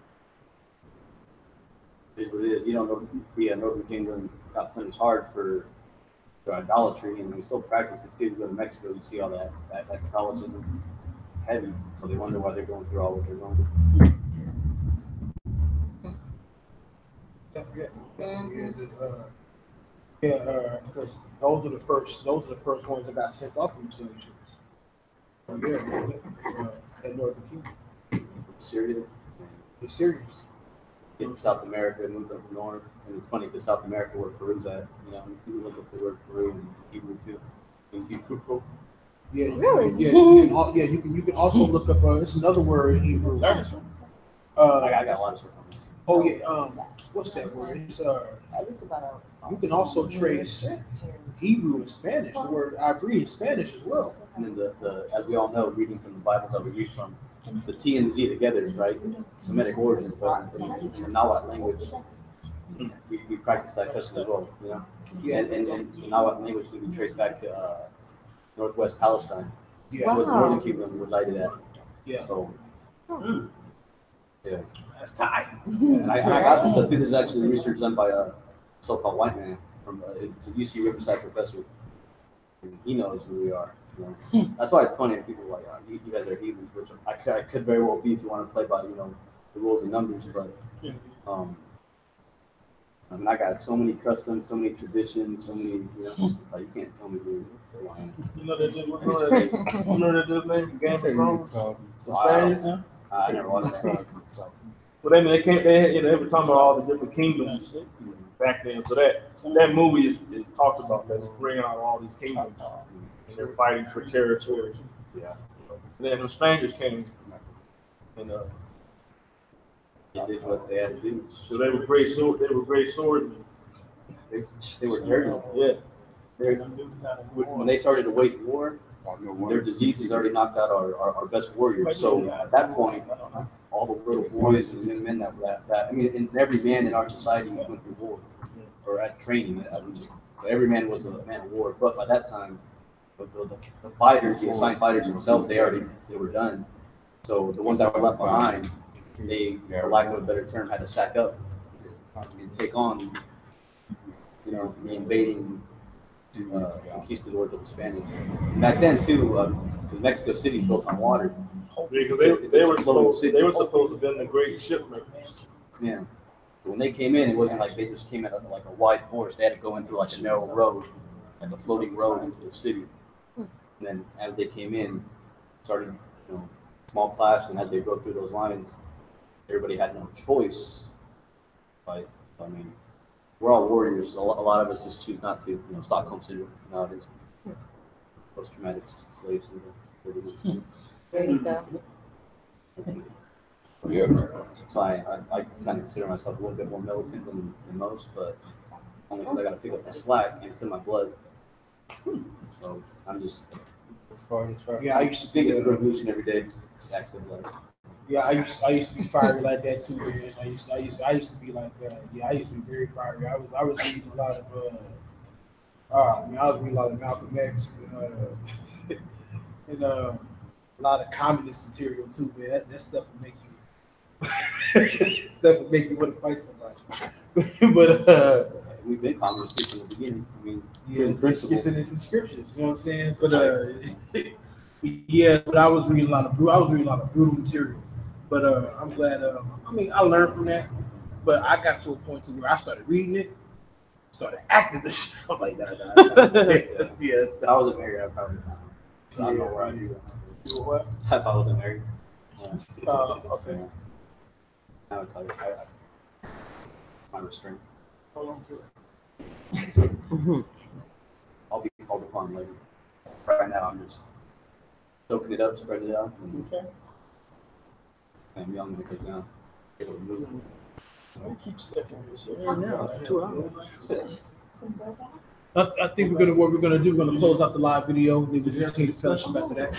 It is what it is. You don't know the Northern Kingdom got punished hard for idolatry, and we still practice it too. You go to Mexico, you see all that Catholicism heavy, so they wonder why they're going through all what they're going through.
Because those are the first ones that got sent off from slave ships. That Northern Kingdom.
Syria.
The Syrians.
In South America, moved up north, and it's funny because South America, where Peru's at, you know, you look up the word Peru and Hebrew too. It means be fruitful.
Yeah,
Really?
You can also look up. It's another word in Hebrew.
I got a lot of stuff on this.
Oh yeah. What's that word? It's you can also trace Hebrew and Spanish. The word I agree in Spanish as well.
And then the as we all know, reading from the Bibles that we read from, the T and the Z together, right? Semitic origins, but in the Nahuatl language, we practice that custom as well, you know.
Yeah.
And the Nahuatl language can be traced back to Northwest Palestine.
Yeah.
That's where the Northern Kingdom resided at.
Yeah.
So, yeah.
That's tight.
And I got this stuff too. There's actually research done by so-called white man from it's a UC Riverside professor. And he knows who we are. You know? That's why it's funny when people are like, you guys are heathens, which I could very well be if you want to play by, you know, the rules and numbers. But I mean, I got so many customs, so many traditions, so many, you know, like you can't tell me who.
You know that dude's name from Game of Thrones? The Spaniards?
I never watched that.
But I mean, they were talking about all the different kingdoms back then. So that movie is talks about that. It's bringing out all these kingdoms, and they're fighting for territory. Yeah. And then the Spaniards came, and
They did what they had to do.
so they were great sword. They were great swordsmen.
They were dirty.
Yeah.
When they started to wage war, their diseases already knocked out our best warriors. So at that point, all the little boys and young men that I mean, and every man in our society went to war or at training at least. So every man was a man of war. But by that time, the fighters, the assigned fighters themselves, they were done. So the ones that were left behind, they, for lack of a better term, had to sack up and take on, you know, the invading conquistadors of the Spanish. Back then too, because Mexico City is built on water.
Because they were supposed to have been the great shipmakers.
Yeah. When they came in, it wasn't like they just came in like a wide forest. They had to go in through like a narrow road, like a floating road into the city. And then as they came in, started, you know, small clash, and as they broke through those lines, everybody had no choice. Like, I mean, we're all warriors. A lot of us just choose not to. You know, Stockholm syndrome nowadays. Post-traumatic slave syndrome.
There you go.
Yeah.
That's why I kind of consider myself a little bit more militant than most, but only because I got to pick up the slack and it's in my blood. So I'm just.
Yeah, I used to
think
be
of the revolution every day. Stacks of blood.
Yeah, I used to be fiery like that too, man. I used to be like that. Yeah, I used to be very fiery. I was reading a lot of I was reading a lot of Malcolm X and a lot of communist material too, man. That stuff will make you want to fight somebody. But
we've been communists from the beginning. I mean,
yeah, it's in its scriptures. You know what I'm saying? But yeah, but I was reading a lot of brutal material. But I'm glad. I mean, I learned from that. But I got to a point to where I started reading it, started acting the shit. I'm like, nah. Yes.
I wasn't married. I probably. I don't know where I do.
You were what?
I thought I wasn't married.
Okay.
Now it's like my restraint.
Hold on to it.
I'll be called upon later. Right now, I'm just soaking it up, spreading it out.
Okay.
And young when it goes down. It'll move.
I keep second this shit.
Yeah, 2 hours.
Some go back.
I think what we're gonna do. We're gonna close out the live video. We will continue to fellowship after that.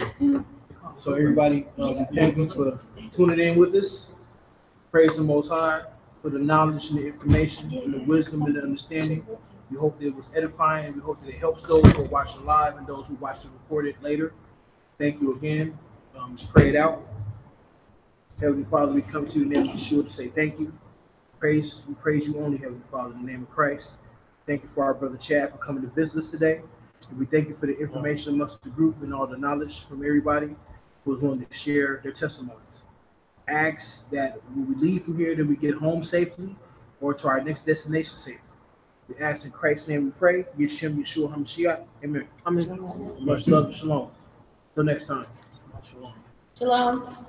So everybody, thank you for tuning in with us. Praise the Most High for the knowledge and the information and the wisdom and the understanding. We hope that it was edifying. We hope that it helps those who are watching live and those who watch it recorded later. Thank you again. Let's pray it out. Heavenly Father, we come to you in the name of Yeshua to say thank you. We praise you only, Heavenly Father, in the name of Christ. Thank you for our brother Chad for coming to visit us today. And we thank you for the information amongst the group and all the knowledge from everybody who was willing to share their testimonies. Ask that when we leave from here, that we get home safely or to our next destination safely. We ask in Christ's name we pray. Yeshem Yeshua HaMashiach. Amen. Much love and shalom. Till next time.
Shalom.